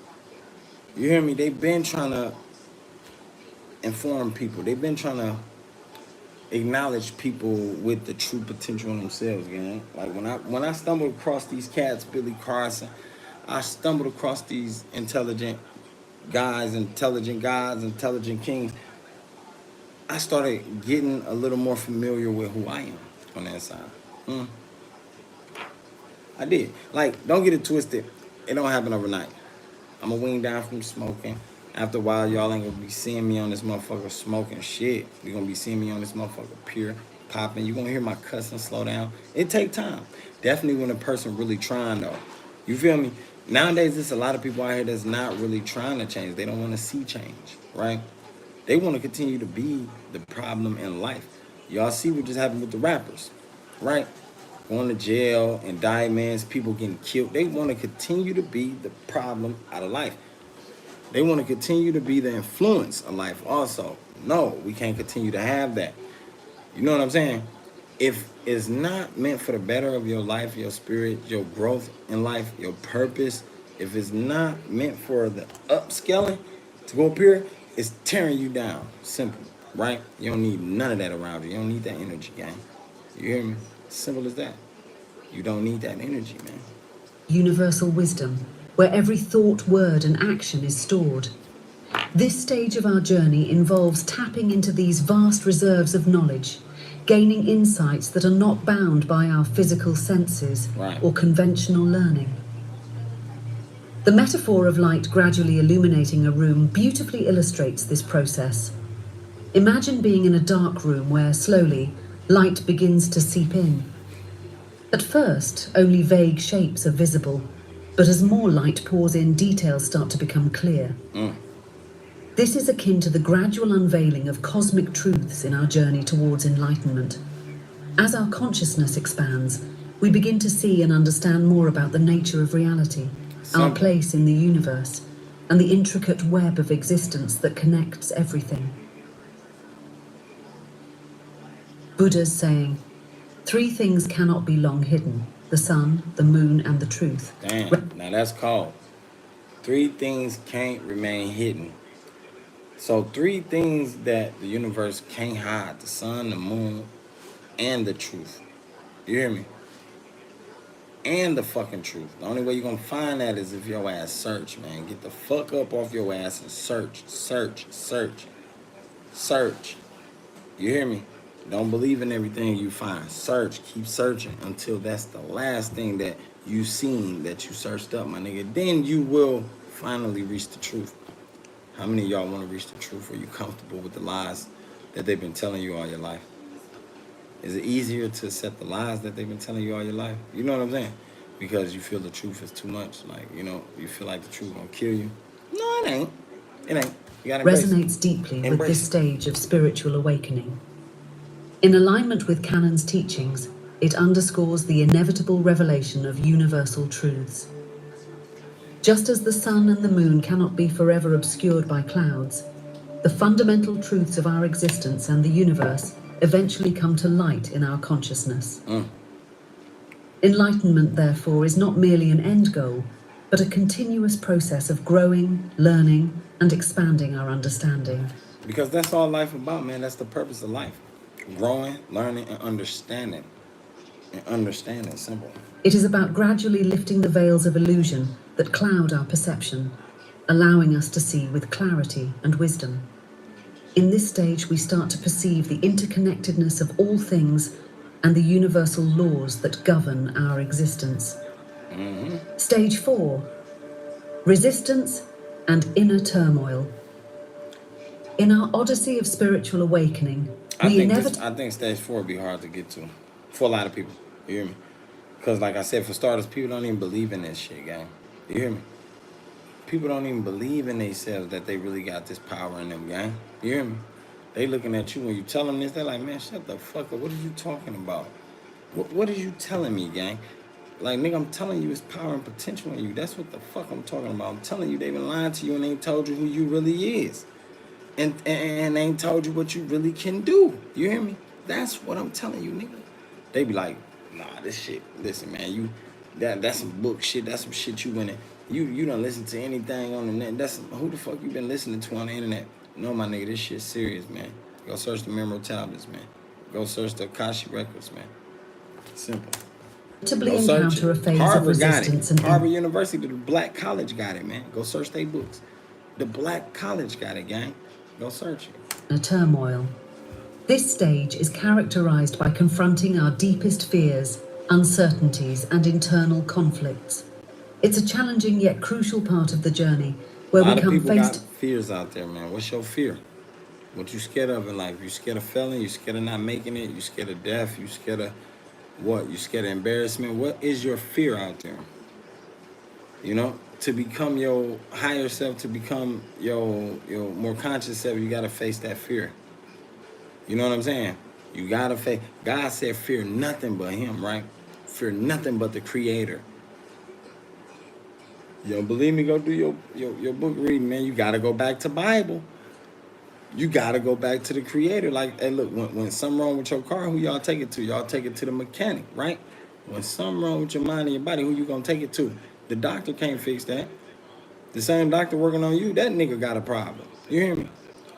You hear me? They been trying to inform people. They've been trying to acknowledge people with the true potential in themselves, gang. Like when I stumbled across these cats, Billy Carson, I stumbled across these intelligent guys, intelligent kings. I started getting a little more familiar with who I am on that side. I did. Like, don't get it twisted. It don't happen overnight. I'm a wean down from smoking. After a while, y'all ain't gonna be seeing me on this motherfucker smoking shit. You're gonna be seeing me on this motherfucker pure, popping. You're gonna hear my cussing slow down. It take time. Definitely when a person really trying, though. You feel me? Nowadays, there's a lot of people out here that's not really trying to change. They don't want to see change, right? They want to continue to be the problem in life. Y'all see what just happened with the rappers, right? Going to jail, indictments, people getting killed. They want to continue to be the problem out of life. They want to continue to be the influence of life also. No, we can't continue to have that. You know what I'm saying? If it's not meant for the better of your life, your spirit, your growth in life, your purpose, if it's not meant for the upscaling to go up here, it's tearing you down. Simple, right? You don't need none of that around you. You don't need that energy, gang. You hear me? Simple as that. You don't need that energy, man. Universal wisdom, where every thought, word, and action is stored. This stage of our journey involves tapping into these vast reserves of knowledge, gaining insights that are not bound by our physical senses or conventional learning. The metaphor of light gradually illuminating a room beautifully illustrates this process. Imagine being in a dark room where, slowly, light begins to seep in. At first, only vague shapes are visible, but as more light pours in, details start to become clear. This is akin to the gradual unveiling of cosmic truths in our journey towards enlightenment. As our consciousness expands, we begin to see and understand more about the nature of reality, our place in the universe, and the intricate web of existence that connects everything. Buddha's saying, 3 things cannot be long hidden: the sun, the moon, and the truth. Damn, now that's called 3 things can't remain hidden. So 3 things that the universe can't hide: the sun, the moon, and the truth. You hear me? And the fucking truth. The only way you're gonna find that is if your ass search, man. Get the fuck up off your ass and search. You hear me? Don't believe in everything you find. Search, keep searching until that's the last thing that you seen, that you searched up, my nigga. Then you will finally reach the truth. How many of y'all want to reach the truth? Are you comfortable with the lies that they've been telling you all your life? Is it easier to accept the lies that they've been telling you all your life? You know what I'm saying? Because you feel the truth is too much. Like, you know, you feel like the truth gonna kill you. No, it ain't. It ain't. You gotta resonates deeply with this stage of spiritual awakening. In alignment with Canon's teachings, it underscores the inevitable revelation of universal truths. Just as the sun and the moon cannot be forever obscured by clouds, the fundamental truths of our existence and the universe eventually come to light in our consciousness. Enlightenment, therefore, is not merely an end goal, but a continuous process of growing, learning, and expanding our understanding. Because that's all life about, man. That's the purpose of life. Growing, learning, and understanding. Simple. It is about gradually lifting the veils of illusion that cloud our perception, allowing us to see with clarity and wisdom. In this stage, we start to perceive the interconnectedness of all things and the universal laws that govern our existence. Stage 4, resistance and inner turmoil. In our odyssey of spiritual awakening, I think stage 4 would be hard to get to for a lot of people. You hear me? Because like I said, for starters, people don't even believe in this shit, gang. You hear me? People don't even believe in themselves that they really got this power in them, gang. You hear me? They looking at you when you tell them this, they're like, man, shut the fuck up. What are you talking about? What are you telling me, gang? Like, nigga, I'm telling you it's power and potential in you. That's what the fuck I'm talking about. I'm telling you, they been lying to you and ain't told you who you really is. And ain't told you what you really can do. You hear me? That's what I'm telling you, nigga. They be like, nah, this shit, listen, man, that's some book shit, that's some shit you went in. You don't listen to anything on the net. That's who the fuck you been listening to on the internet? No, my nigga, this shit serious, man. Go search the Memorable Tablets, man. Go search the Akashi Records, man. Simple. Inevitably encounter a phase Harvard of resistance got it. and Harvard University, the Black College got it, man. Go search their books. The Black College got it, gang. Go search it. a turmoil. This stage is characterized by confronting our deepest fears, uncertainties, and internal conflicts. It's a challenging yet crucial part of the journey where we come face. A lot of people got fears out there, man. What's your fear? What you scared of in life? You scared of failing? You scared of not making it? You scared of death? You scared of what? You scared of embarrassment? What is your fear out there? You know, to become your higher self, to become your more conscious self, you gotta face that fear. You know what I'm saying? You gotta face. God said, "Fear nothing but Him," right? Fear nothing but the Creator. You don't believe me? Go do your book reading, man. You gotta go back to Bible. You gotta go back to the Creator. Like, hey, look, when something wrong with your car, who y'all take it to? Y'all take it to the mechanic, right? When something wrong with your mind and your body, who you gonna take it to? The doctor can't fix that. The same doctor working on you, that nigga got a problem. You hear me?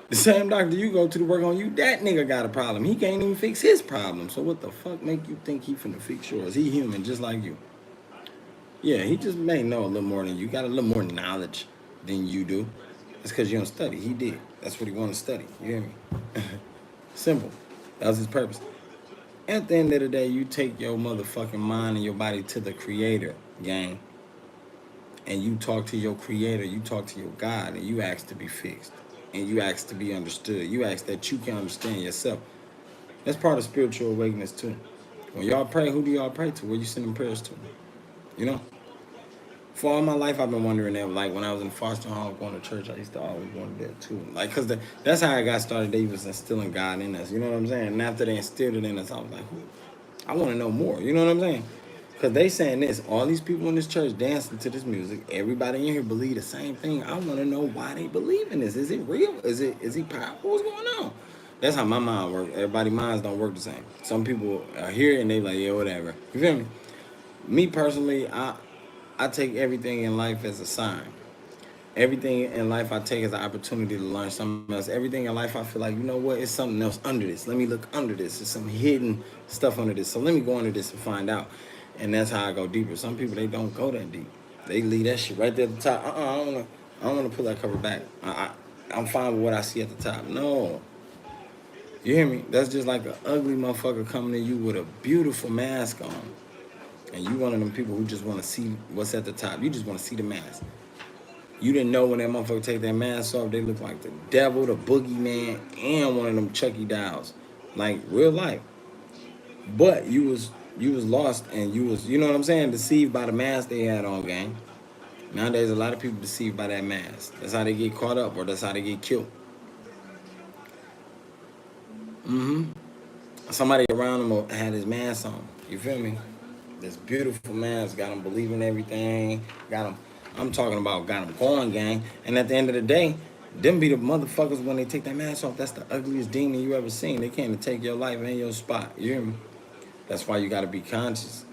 The same doctor you go to work on you, that nigga got a problem. He can't even fix his problem. So what the fuck make you think he finna fix yours? He human just like you. Yeah, he just may know a little more than you. Got a little more knowledge than you do. That's because you don't study. He did. That's what he wanted to study. You hear me? Simple. That was his purpose. At the end of the day, you take your motherfucking mind and your body to the Creator, gang. And you talk to your Creator, you talk to your God, and you ask to be fixed. And you ask to be understood. You ask that you can understand yourself. That's part of spiritual awakeness too. When y'all pray, who do y'all pray to? Where you sending prayers to? You know? For all my life, I've been wondering that. Like, when I was in foster home going to church, I used to always wonder that too. Like, because that's how I got started. They was instilling God in us. You know what I'm saying? And after they instilled it in us, I was like, I want to know more. You know what I'm saying? Because they saying this. All these people in this church dancing to this music. Everybody in here believe the same thing. I want to know why they believe in this. Is it real? Is he powerful? What's going on? That's how my mind works. Everybody's minds don't work the same. Some people are here and they like, yeah, whatever. You feel me? Me personally, I take everything in life as a sign. Everything in life I take as an opportunity to learn something else. Everything in life I feel like, you know what, it's something else under this. Let me look under this. There's some hidden stuff under this. So let me go under this and find out. And that's how I go deeper. Some people, they don't go that deep. They leave that shit right there at the top. I don't wanna pull that cover back. I'm fine with what I see at the top. No. You hear me? That's just like an ugly motherfucker coming to you with a beautiful mask on. And you one of them people who just want to see what's at the top. You just want to see the mask. You didn't know when that motherfucker take that mask off, they look like the devil, the boogeyman, and one of them Chucky dolls. Like, real life. But you was lost and you was, you know what I'm saying, deceived by the mask they had on, gang. Nowadays, a lot of people deceived by that mask. That's how they get caught up, or that's how they get killed. Somebody around him had his mask on. You feel me? This beautiful mask got him believing everything. Got him, I'm talking about got him going, gang. And at the end of the day, them be the motherfuckers when they take that mask off. That's the ugliest demon you ever seen. They came to take your life and your spot. You hear me? That's why you got to be conscious.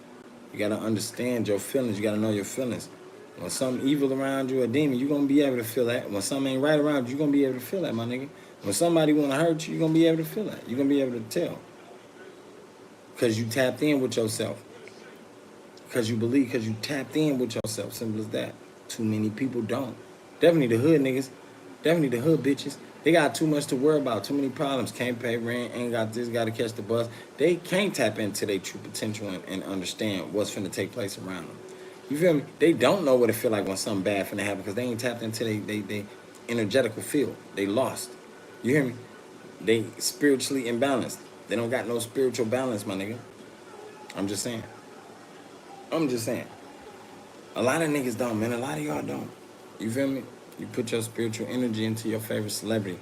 You got to understand your feelings. You got to know your feelings. When something evil around you, a demon, you're going to be able to feel that. When something ain't right around you, you're going to be able to feel that, my nigga. When somebody want to hurt you, you're going to be able to feel that. You're going to be able to tell. Because you tapped in with yourself. Because you believe, because you tapped in with yourself. Simple as that. Too many people don't. Definitely the hood niggas. Definitely the hood bitches. They got too much to worry about. Too many problems. Can't pay rent. Ain't got this. Got to catch the bus. They can't tap into their true potential and understand what's finna take place around them. You feel me? They don't know what it feel like when something bad finna happen because they ain't tapped into they energetical field. They lost. You hear me? They spiritually imbalanced. They don't got no spiritual balance, my nigga. I'm just saying. A lot of niggas don't, man. A lot of y'all don't. You feel me? You put your spiritual energy into your favorite celebrity,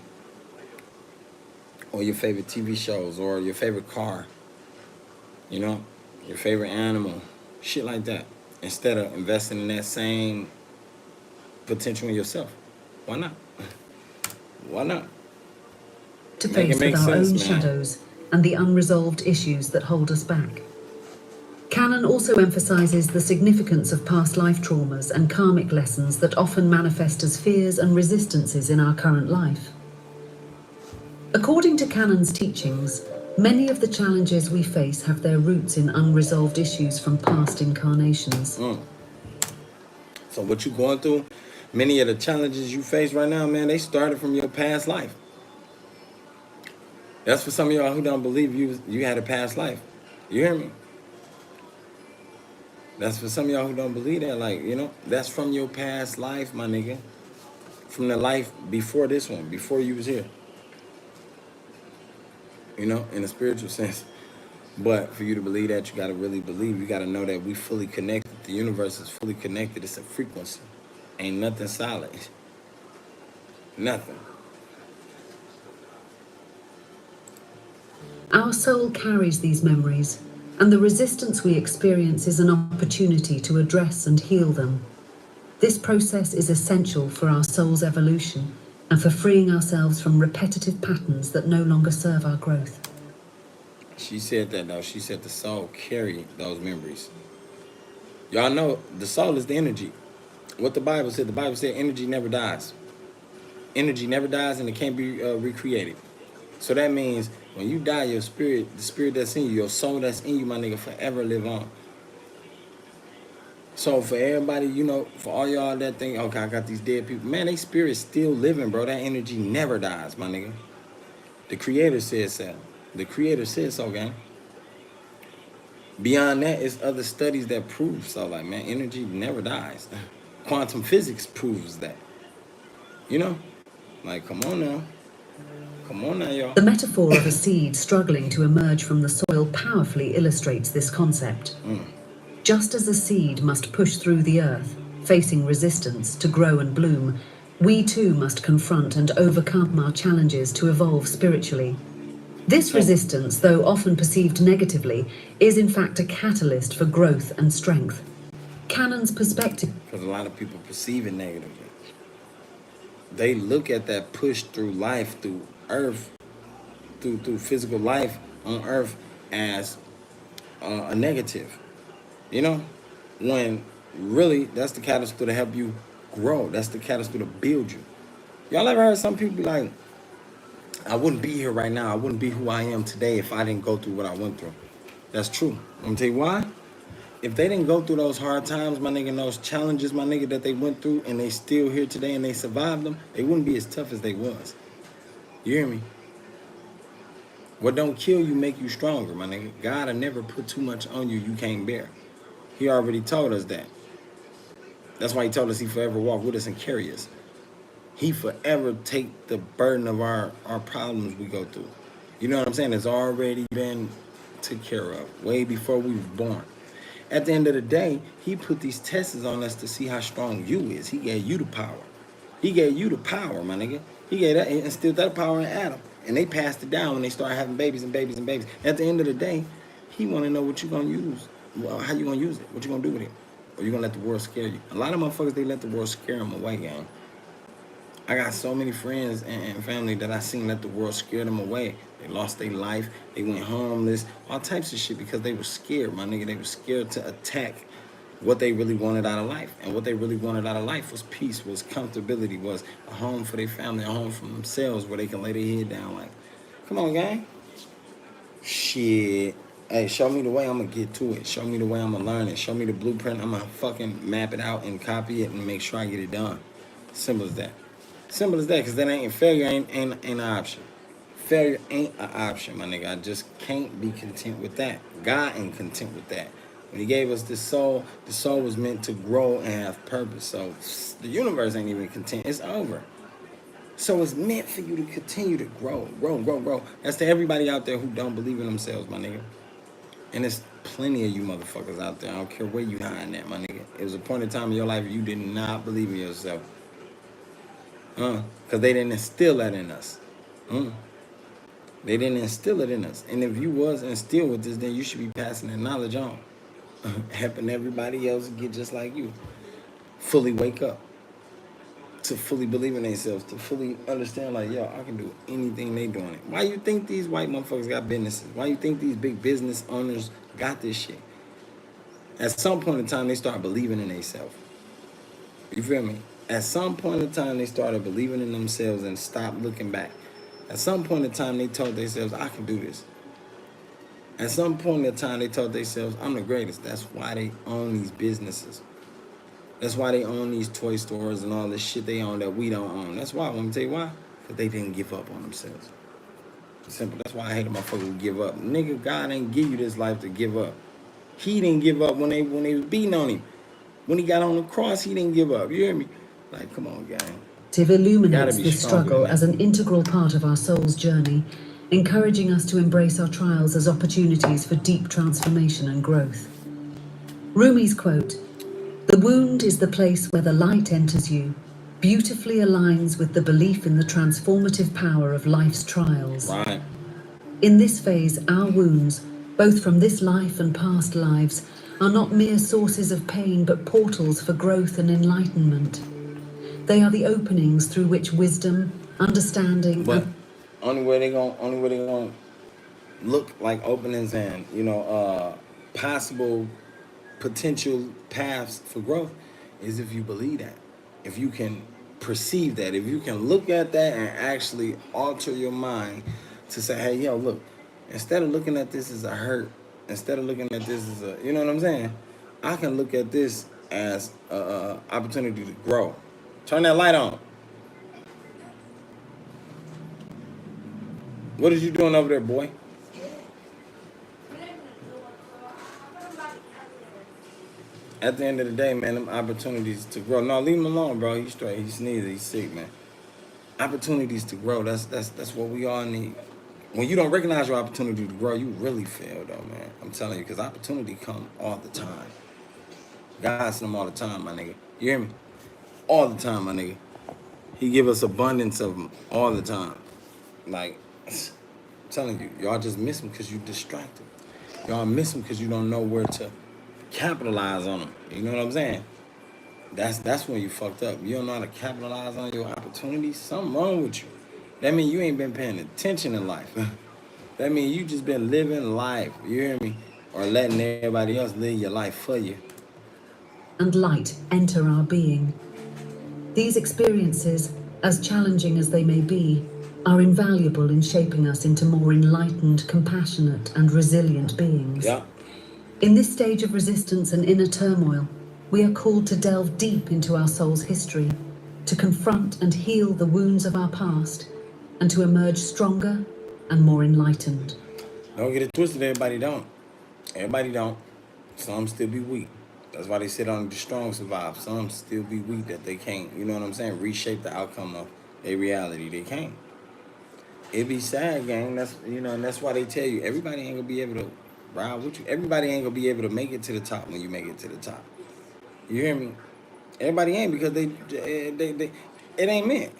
or your favorite TV shows, or your favorite car, you know, your favorite animal, shit like that, instead of investing in that same potential in yourself. Why not? Why not? To Make it face make with our sense, own man. shadows and the unresolved issues that hold us back. Canon also emphasizes the significance of past life traumas and karmic lessons that often manifest as fears and resistances in our current life. According to Canon's teachings, many of the challenges we face have their roots in unresolved issues from past incarnations. So what you going through, many of the challenges you face right now, man, they started from your past life. That's for some of y'all who don't believe you had a past life. You hear me? That's for some of y'all who don't believe that, like, you know, that's from your past life, my nigga. From the life before this one, before you was here. You know, in a spiritual sense. But for you to believe that, you gotta really believe. You gotta know that we fully connected. The universe is fully connected. It's a frequency. Ain't nothing solid. Nothing. Our soul carries these memories, and the resistance we experience is an opportunity to address and heal them. This process is essential for our soul's evolution and for freeing ourselves from repetitive patterns that no longer serve our growth. She said that, though. She said the soul carry those memories. Y'all know the soul is the energy. What the Bible said energy never dies. Energy never dies and it can't be recreated. So that means when you die, your spirit, the spirit that's in you, your soul that's in you, my nigga, forever live on. So for everybody, you know, for all y'all that think, okay, I got these dead people, man, they spirit's still living, bro. That energy never dies, my nigga. The Creator said so. The Creator said so, gang. Beyond that, it's other studies that prove so. Like, man, energy never dies. Quantum physics proves that. You know? Like, come on now. Come on now, y'all. The metaphor of a seed struggling to emerge from the soil powerfully illustrates this concept. Just as a seed must push through the earth, facing resistance to grow and bloom, we too must confront and overcome our challenges to evolve spiritually. This resistance, though often perceived negatively, is in fact a catalyst for growth and strength. Canon's perspective. Because a lot of people perceive it negatively. They look at that push through life, through earth, through physical life on earth as a negative. You know? When really that's the catalyst to help you grow. That's the catalyst to build you. Y'all ever heard some people be like, I wouldn't be here right now. I wouldn't be who I am today if I didn't go through what I went through. That's true. I'm gonna tell you why. If they didn't go through those hard times, my nigga, and those challenges, my nigga, that they went through, and they still here today and they survived them, they wouldn't be as tough as they was. You hear me? What don't kill you make you stronger, my nigga. God will never put too much on you can't bear. He already told us that. That's why he told us he forever walk with us and carry us. He forever take the burden of our problems we go through. You know what I'm saying? It's already been taken care of way before we were born. At the end of the day, he put these tests on us to see how strong you is. He gave you the power. He gave you the power, my nigga. He gave that, instilled that power in Adam. And they passed it down when they started having babies and babies and babies. At the end of the day, he want to know what you going to use. Well, how you going to use it? What you going to do with it? Or you going to let the world scare you? A lot of motherfuckers, they let the world scare them away, gang. I got so many friends and family that I seen let the world scare them away. They lost their life. They went homeless. All types of shit because they were scared, my nigga. They were scared to attack what they really wanted out of life. And what they really wanted out of life was peace, was comfortability, was a home for their family, a home for themselves where they can lay their head down like, come on, gang. Shit. Hey, show me the way, I'm going to get to it. Show me the way, I'm going to learn it. Show me the blueprint, I'm going to fucking map it out and copy it and make sure I get it done. Simple as that. Simple as that, because that ain't failure ain't an option. Failure ain't an option, my nigga. I just can't be content with that. God ain't content with that. When he gave us the soul was meant to grow and have purpose. So the universe ain't even content. It's over. So it's meant for you to continue to grow. That's to everybody out there who don't believe in themselves, my nigga. And there's plenty of you motherfuckers out there. I don't care where you hiding at, my nigga. It was a point in time in your life you did not believe in yourself. Because they didn't instill that in us. They didn't instill it in us. And if you was instilled with this, then you should be passing that knowledge on. Helping everybody else get just like you. Fully wake up. To fully believe in themselves. To fully understand, like, yo, I can do anything they doing it. Why you think these white motherfuckers got businesses? Why you think these big business owners got this shit? At some point in time, they start believing in themselves. You feel me? At some point in time, they started believing in themselves and stopped looking back. At some point in time, they told themselves, I can do this. At some point in time, they told themselves, I'm the greatest. That's why they own these businesses. That's why they own these toy stores and all this shit they own that we don't own. That's why. Let me tell you why. Because they didn't give up on themselves. Simple. That's why I hate a motherfucker who give up. Nigga, God ain't give you this life to give up. He didn't give up when they was beating on him. When he got on the cross, he didn't give up. You hear me? Like, come on, gang. Illuminates this struggle as an integral part of our soul's journey, encouraging us to embrace our trials as opportunities for deep transformation and growth. Rumi's quote, "The wound is the place where the light enters you," beautifully aligns with the belief in the transformative power of life's trials. Right. In this phase, our wounds, both from this life and past lives, are not mere sources of pain but portals for growth and enlightenment. They are the openings through which wisdom, understanding, but only way they gonna look like openings and possible potential paths for growth is if you believe that, if you can perceive that, if you can look at that and actually alter your mind to say, hey, yo, look, instead of looking at this as a hurt, instead of looking at this as a, you know what I'm saying? I can look at this as a opportunity to grow. Turn that light on. What is you doing over there, boy? At the end of the day, man, them opportunities to grow. No, leave him alone, bro. He's straight. He's sneezing. He's sick, man. Opportunities to grow. That's what we all need. When you don't recognize your opportunity to grow, you really fail, though, man. I'm telling you, because opportunity come all the time. God send them all the time, my nigga. You hear me? All the time, my nigga. He give us abundance of them all the time. Like, I'm telling you, y'all just miss them because you distracted. Y'all miss them because you don't know where to capitalize on them. You know what I'm saying? That's when you fucked up. You don't know how to capitalize on your opportunities. Something wrong with you. That means you ain't been paying attention in life. That means you just been living life. You hear me? Or letting everybody else live your life for you. And light enter our being. These experiences, as challenging as they may be, are invaluable in shaping us into more enlightened, compassionate, and resilient beings. Yeah. In this stage of resistance and inner turmoil, we are called to delve deep into our soul's history, to confront and heal the wounds of our past, and to emerge stronger and more enlightened. Don't get it twisted, everybody don't. Everybody don't. Some still be weak. That's why they sit on the strong survive. Some still be weak that they can't, you know what I'm saying, reshape the outcome of their reality. They can't. It be sad, gang. That's and that's why they tell you everybody ain't gonna be able to ride with you. Everybody ain't gonna be able to make it to the top when you make it to the top. You hear me? Everybody ain't, because they it ain't meant.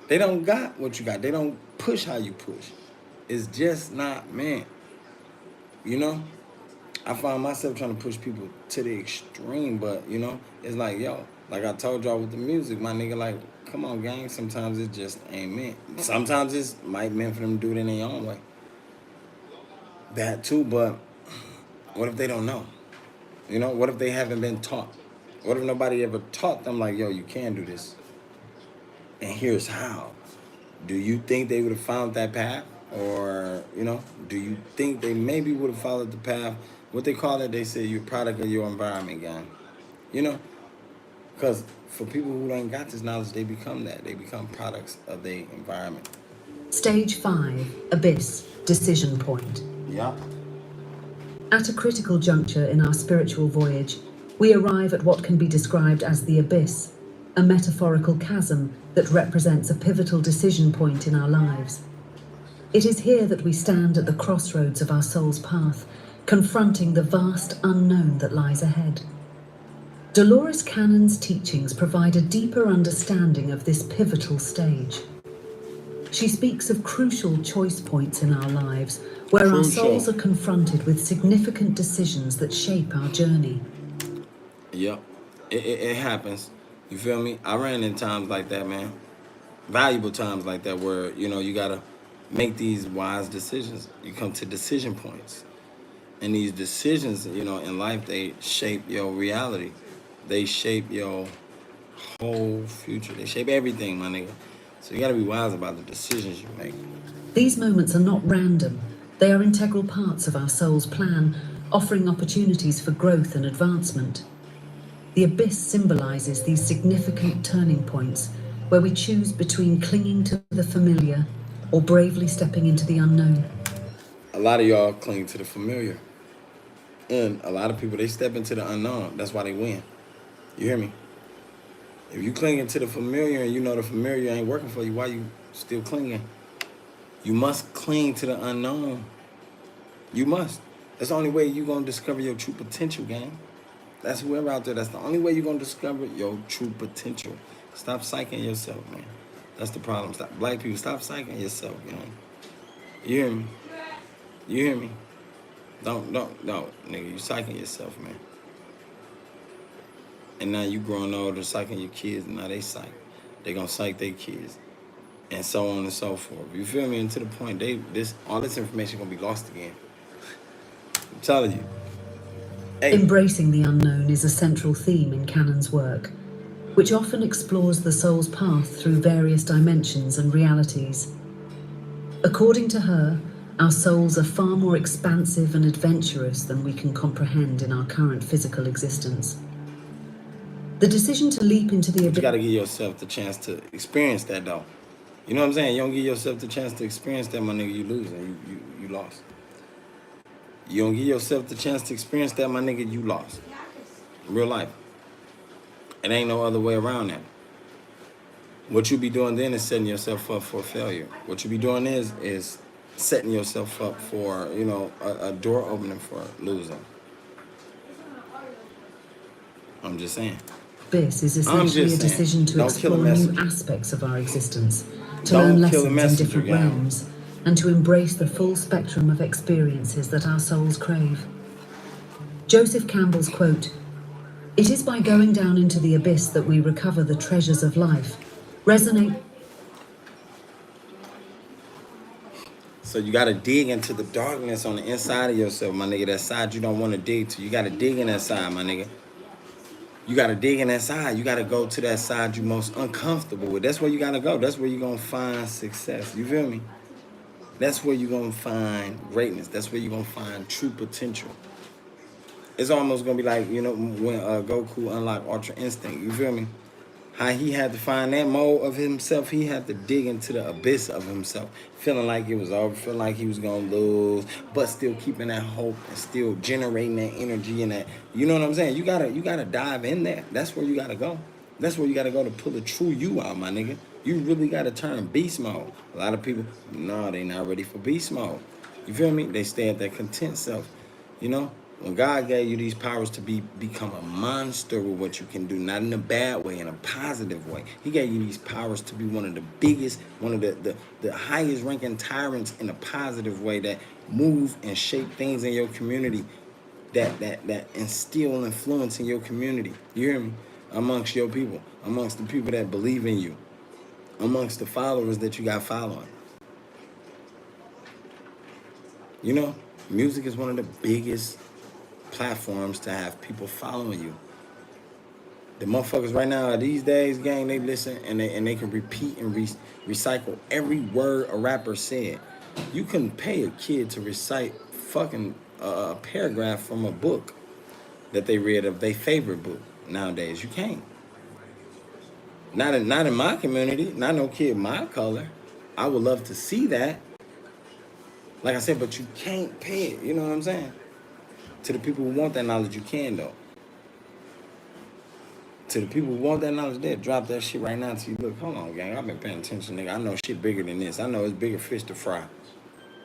They don't got what you got. They don't push how you push. It's just not meant. You know? I find myself trying to push people to the extreme, but, it's like, yo, like I told y'all with the music, my nigga, like, come on, gang, sometimes it just ain't meant. Sometimes it's might meant for them to do it in their own way. That too, but what if they don't know? What if they haven't been taught? What if nobody ever taught them, like, yo, you can do this? And here's how. Do you think they would have found that path? Or, do you think they maybe would have followed the path? What they call it, they say you're a product of your environment, gang. Because for people who ain't got this knowledge, they become that. They become products of their environment. Stage 5, Abyss, Decision Point. Yeah. At a critical juncture in our spiritual voyage, we arrive at what can be described as the abyss, a metaphorical chasm that represents a pivotal decision point in our lives. It is here that we stand at the crossroads of our soul's path, confronting the vast unknown that lies ahead. Dolores Cannon's teachings provide a deeper understanding of this pivotal stage. She speaks of crucial choice points in our lives where our souls are confronted with significant decisions that shape our journey. Yep, it happens. You feel me? I ran in times like that, man. Valuable times like that where, you know, you got to make these wise decisions. You come to decision points. And these decisions, you know, in life, they shape your reality. They shape your whole future. They shape everything, my nigga. So you got to be wise about the decisions you make. These moments are not random. They are integral parts of our soul's plan, offering opportunities for growth and advancement. The abyss symbolizes these significant turning points where we choose between clinging to the familiar or bravely stepping into the unknown. A lot of y'all cling to the familiar. And a lot of people, they step into the unknown. That's why they win. You hear me? If you clinging to the familiar and you know the familiar ain't working for you, why you still clinging? You must cling to the unknown. You must. That's the only way you're going to discover your true potential, gang. That's whoever out there. That's the only way you're going to discover your true potential. Stop psyching yourself, man. That's the problem. Stop. Black people, stop psyching yourself, gang. You hear me? You hear me? Don't, nigga. You psyching yourself, man. And now you growing older, psyching your kids, and now they psych. They gonna psych their kids. And so on and so forth. You feel me? And to the point, all this information gonna be lost again. I'm telling you. Hey. Embracing the unknown is a central theme in Cannon's work, which often explores the soul's path through various dimensions and realities. According to her, our souls are far more expansive and adventurous than we can comprehend in our current physical existence. The decision to leap into the abyss. You gotta give yourself the chance to experience that, though. You know what I'm saying? You don't give yourself the chance to experience that, my nigga, you lose and you lost. You don't give yourself the chance to experience that, my nigga, you lost. In real life. It ain't no other way around that. What you be doing then is setting yourself up for failure. What you be doing is setting yourself up for, you know, a door opening for losing. I'm just saying. This is essentially a decision to explore new aspects of our existence, to learn lessons in different realms, and to embrace the full spectrum of experiences that our souls crave. Joseph Campbell's quote, "It is by going down into the abyss that we recover the treasures of life," resonate. So you gotta dig into the darkness on the inside of yourself, my nigga. That side you don't want to dig to. You gotta dig in that side, my nigga. You gotta dig in that side. You gotta go to that side you're most uncomfortable with. That's where you gotta go. That's where you're gonna find success. You feel me? That's where you're gonna find greatness. That's where you're gonna find true potential. It's almost gonna be like, you know, when Goku unlocked Ultra Instinct. You feel me? How he had to find that mode of himself. He had to dig into the abyss of himself, feeling like it was over, feeling like he was gonna lose, but still keeping that hope and still generating that energy and that. You know what I'm saying? You gotta dive in there. That's where you gotta go. That's where you gotta go to pull the true you out, my nigga. You really gotta turn beast mode. A lot of people, no, they not ready for beast mode. You feel me? They stay at their content self. You know? When God gave you these powers to become a monster with what you can do, not in a bad way, in a positive way. He gave you these powers to be one of the biggest, one of the highest ranking tyrants in a positive way that move and shape things in your community, that instill influence in your community. You hear me? Amongst your people, amongst the people that believe in you, amongst the followers that you got following. You know, music is one of the biggest platforms to have people following you. The motherfuckers right now, these days, gang, they listen and they can repeat and recycle every word a rapper said. You can pay a kid to recite fucking a paragraph from a book that they read of their favorite book nowadays. You can't. Not in my community, not no kid my color. I would love to see that. Like I said, but you can't pay it. You know what I'm saying? To the people who want that knowledge, you can, though. To the people who want that knowledge, they'll drop that shit right now to you. Look, hold on, gang. I've been paying attention, nigga. I know shit bigger than this. I know it's bigger fish to fry.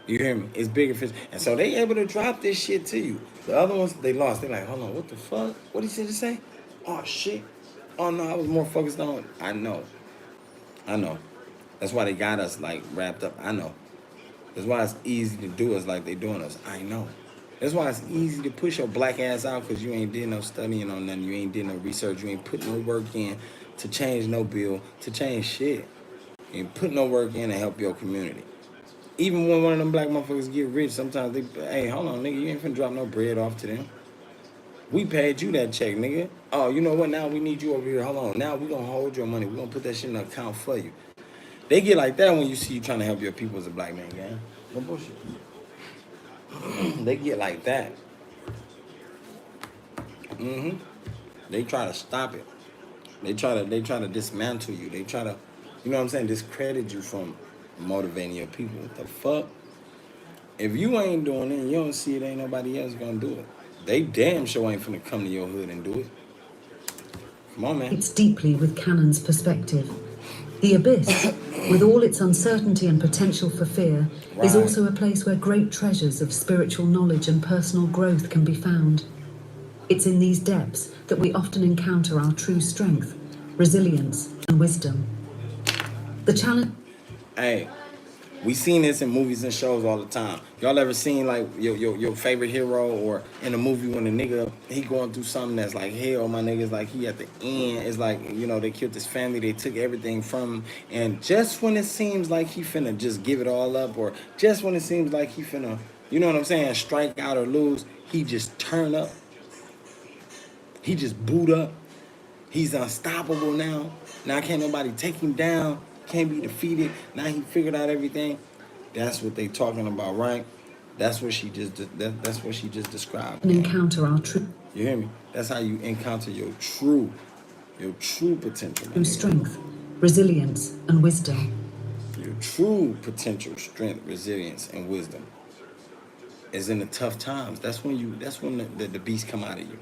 You hear me? It's bigger fish. And so they able to drop this shit to you. The other ones, they lost. They like, hold on, what the fuck? What he said to say? Oh shit. Oh no, I was more focused on. I know. That's why they got us like wrapped up. I know. That's why it's easy to do us like they doing us. I know. That's why it's easy to push your black ass out because you ain't did no studying on nothing. You ain't did no research. You ain't put no work in to change no bill, to change shit. You ain't put no work in to help your community. Even when one of them black motherfuckers get rich, sometimes they, hey, hold on, nigga, you ain't finna drop no bread off to them. We paid you that check, nigga. Oh, you know what? Now we need you over here. Hold on. Now we gonna hold your money. We gonna put that shit in an account for you. They get like that when you see you trying to help your people as a black man, gang. No bullshit. They get like that. They try to stop it. They try to dismantle you. They try to, you know what I'm saying, discredit you from motivating your people. What the fuck? If you ain't doing it and you don't see it, ain't nobody else gonna do it. They damn sure ain't finna come to your hood and do it. Come on, man. It's deeply with Canon's perspective. The abyss, with all its uncertainty and potential for fear, is also a place where great treasures of spiritual knowledge and personal growth can be found. It's in these depths that we often encounter our true strength, resilience, and wisdom. The challenge... Hey, we seen this in movies and shows all the time. Y'all ever seen like your favorite hero, or in a movie when a nigga, he going through something that's like hell, my nigga's like he at the end, it's like, you know, they killed his family, they took everything from him, and just when it seems like he finna just give it all up, or just when it seems like he finna, you know what I'm saying, strike out or lose, he just turn up. He just boot up. He's unstoppable now. Now can't nobody take him down. Can't be defeated. Now he figured out everything. That's what they talking about, right? That's what she just described. Encounter our true. You hear me? That's how you encounter your true potential. True strength, resilience, and wisdom. Your true potential, strength, resilience, and wisdom is in the tough times. That's when the beast come out of you.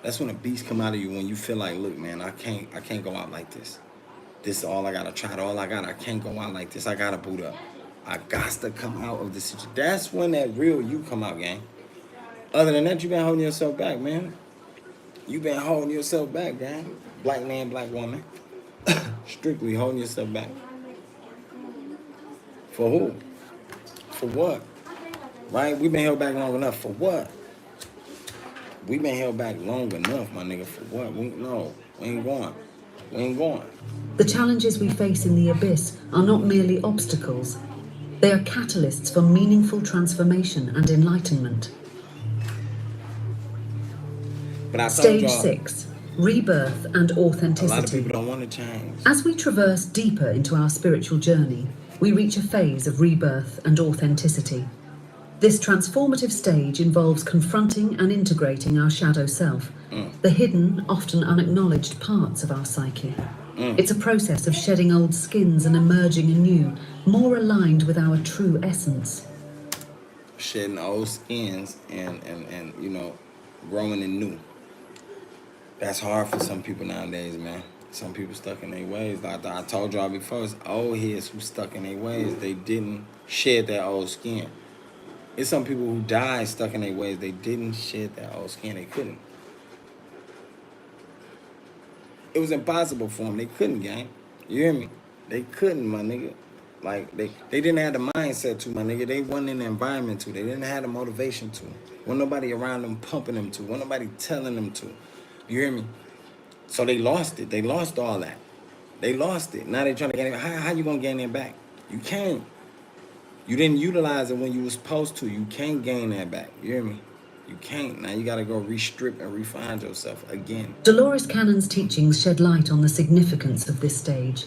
That's when the beast come out of you, when you feel like, look, man, I can't go out like this. This is all I gotta try. All I got. I can't go out like this. I gotta boot up. I got to come out of this situation. That's when that real you come out, gang. Other than that, you been holding yourself back, man. You been holding yourself back, gang. Black man, black woman. Strictly holding yourself back. For who? For what? Right? We been held back long enough. For what? We been held back long enough, my nigga. For what? We ain't going. We ain't going. The challenges we face in the abyss are not merely obstacles. They are catalysts for meaningful transformation and enlightenment. But Stage 6, rebirth and authenticity. A lot of people don't want to change. As we traverse deeper into our spiritual journey, we reach a phase of rebirth and authenticity. This transformative stage involves confronting and integrating our shadow self, the hidden, often unacknowledged parts of our psyche. It's a process of shedding old skins and emerging anew, more aligned with our true essence. Shedding old skins and you know, growing anew. That's hard for some people nowadays, man. Some people stuck in their ways. Like I told y'all before, it's old heads who stuck in their ways. They didn't shed that old skin. It's some people who died stuck in their ways. They didn't shed that old skin. They couldn't. It was impossible for them. They couldn't, gang. You hear me? They couldn't, my nigga. Like, they didn't have the mindset to, my nigga. They wasn't in the environment to. They didn't have the motivation to. Wasn't nobody around them pumping them to. Wasn't nobody telling them to. You hear me? So they lost it. They lost all that. They lost it. Now they trying to gain it. How you going to gain it back? You can't. You didn't utilize it when you were supposed to. You can't gain that back. You hear me? You can't. Now you got to go restrip and refine yourself again. Dolores Cannon's teachings shed light on the significance of this stage.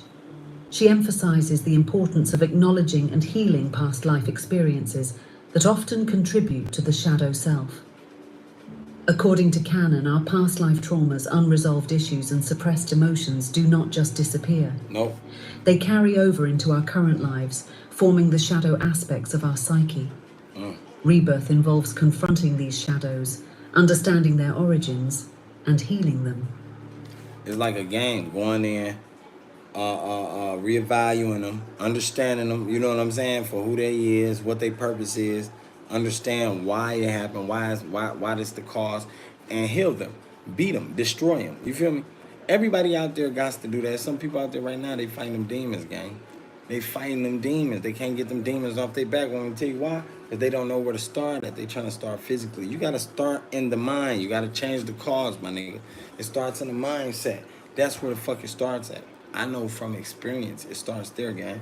She emphasizes the importance of acknowledging and healing past life experiences that often contribute to the shadow self. According to Cannon, our past life traumas, unresolved issues, and suppressed emotions do not just disappear. Nope. They carry over into our current lives, forming the shadow aspects of our psyche. Rebirth involves confronting these shadows, understanding their origins, and healing them. It's like a game, going in, reevaluating them, understanding them, you know what I'm saying, for who they is, what their purpose is, understand why it happened, why this the cause, and heal them. Beat them, destroy them. You feel me? Everybody out there got to do that. Some people out there right now, they fighting them demons, gang. They fighting them demons. They can't get them demons off their back. Want me to tell you why? Because they don't know where to start at. They trying to start physically. You got to start in the mind. You got to change the cause, my nigga. It starts in the mindset. That's where the fuck it starts at. I know from experience, it starts there, gang.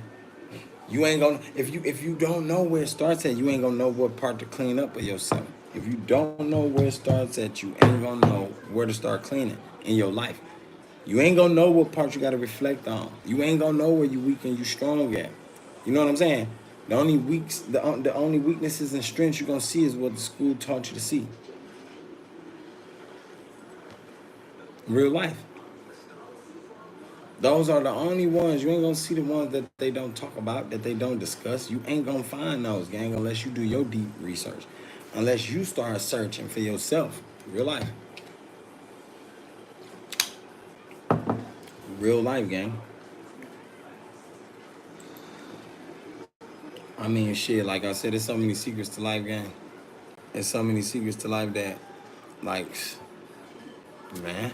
You ain't gonna, if you don't know where it starts at, you ain't gonna know what part to clean up of yourself. If you don't know where it starts at, you ain't gonna know where to start cleaning in your life. You ain't gonna know what part you gotta reflect on. You ain't gonna know where you weak and you strong at. You know what I'm saying? The only weaknesses and strengths you're gonna see is what the school taught you to see. Real life. Those are the only ones. You ain't gonna see the ones that they don't talk about, that they don't discuss. You ain't gonna find those, gang, unless you do your deep research. Unless you start searching for yourself. Real life. Real life, gang. I mean, shit, like I said, there's so many secrets to life, gang. There's so many secrets to life that, like, man.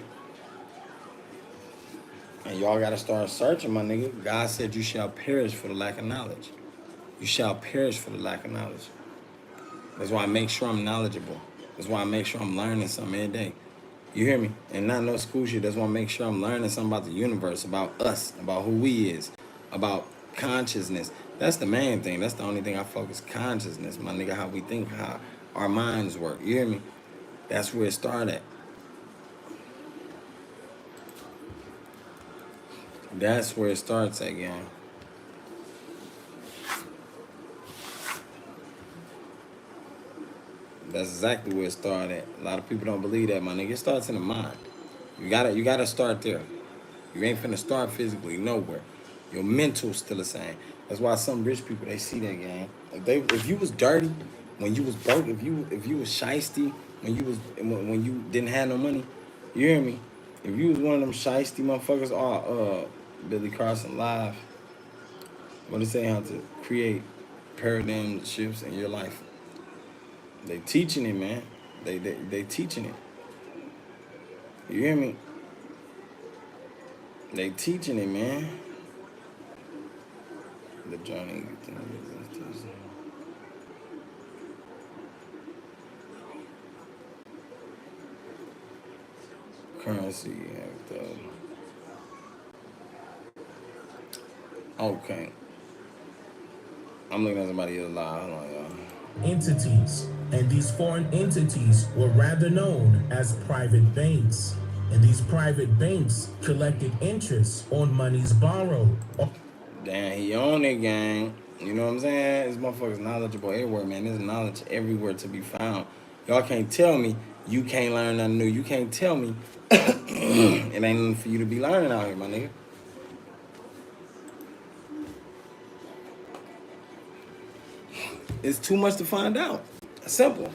And y'all gotta start searching, my nigga. God said you shall perish for the lack of knowledge. You shall perish for the lack of knowledge. That's why I make sure I'm knowledgeable. That's why I make sure I'm learning something every day. You hear me? And not no school shit. That's why I make sure I'm learning something about the universe, about us, about who we is, about consciousness. That's the main thing. That's the only thing I focus. Consciousness, my nigga, how we think, how our minds work. You hear me? That's where it started. That's where it starts at, gang. That's exactly where it started. A lot of people don't believe that, my nigga. It starts in the mind. You gotta start there. You ain't finna start physically nowhere. Your mental's still the same. That's why some rich people, they see that, gang. If you was dirty when you was broke, if you was shiesty when you didn't have no money, you hear me? If you was one of them shiesty motherfuckers, Billy Carson live. What they say, how to create paradigm shifts in your life. They teaching it, man. They teaching it. You hear me? They teaching it, man. The journey. Currency. Okay. I'm looking at somebody else live. Hold on, y'all. Entities, and these foreign entities were rather known as private banks. And these private banks collected interest on monies borrowed. Damn, he on it, gang. You know what I'm saying? This motherfucker's knowledgeable everywhere, man. There's knowledge everywhere to be found. Y'all can't tell me you can't learn nothing new. You can't tell me it ain't nothing for you to be learning out here, my nigga. It's too much to find out. Simple.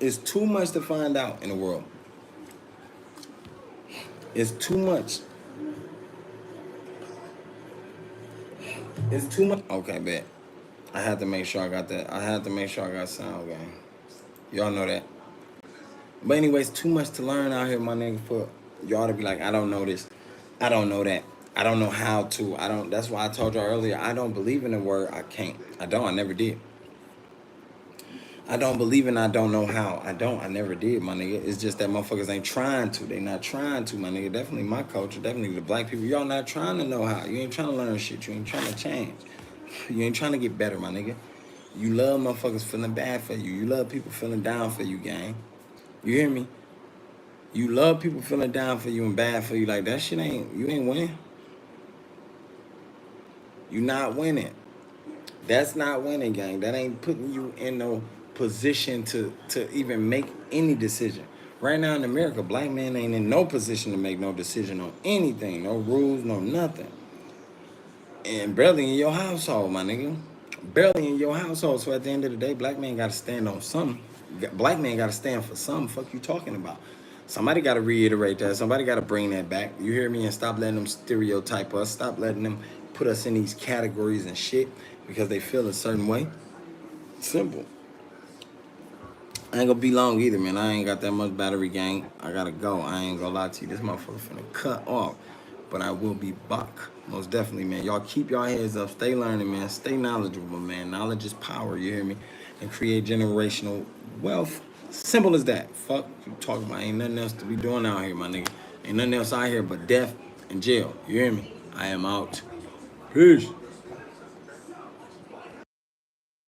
It's too much to find out in the world. It's too much. It's too much. Okay, bet. I had to make sure I got that. I had to make sure I got sound, gang. Y'all know that. But anyways, too much to learn out here, my nigga, for y'all to be like, I don't know this. I don't know that. I don't know how to. That's why I told y'all earlier, I don't believe in the word I can't. I never did. I don't believe in I don't know how. I never did, my nigga. It's just that motherfuckers ain't trying to. They not trying to, my nigga. Definitely my culture, definitely the black people. Y'all not trying to know how. You ain't trying to learn shit. You ain't trying to change. You ain't trying to get better, my nigga. You love motherfuckers feeling bad for you. You love people feeling down for you, gang. You hear me? You love people feeling down for you and bad for you. Like, that shit you ain't winning. You not winning. That's not winning, gang. That ain't putting you in no position to even make any decision. Right now in America, black men ain't in no position to make no decision on anything. No rules, no nothing. And barely in your household, my nigga. Barely in your household. So at the end of the day, black man got to stand on something. Black man got to stand for something. Fuck you talking about. Somebody got to reiterate that. Somebody got to bring that back. You hear me? And stop letting them stereotype us. Stop letting them put us in these categories and shit because they feel a certain way. Simple. I ain't gonna be long either, man. I ain't got that much battery, gang. I gotta go. I ain't gonna lie to you. This motherfucker finna cut off. But I will be back. Most definitely, man. Y'all keep y'all heads up. Stay learning, man. Stay knowledgeable, man. Knowledge is power, you hear me? And create generational wealth. Simple as that. Fuck you talking about. Ain't nothing else to be doing out here, my nigga. Ain't nothing else out here but death and jail. You hear me? I am out. Peace.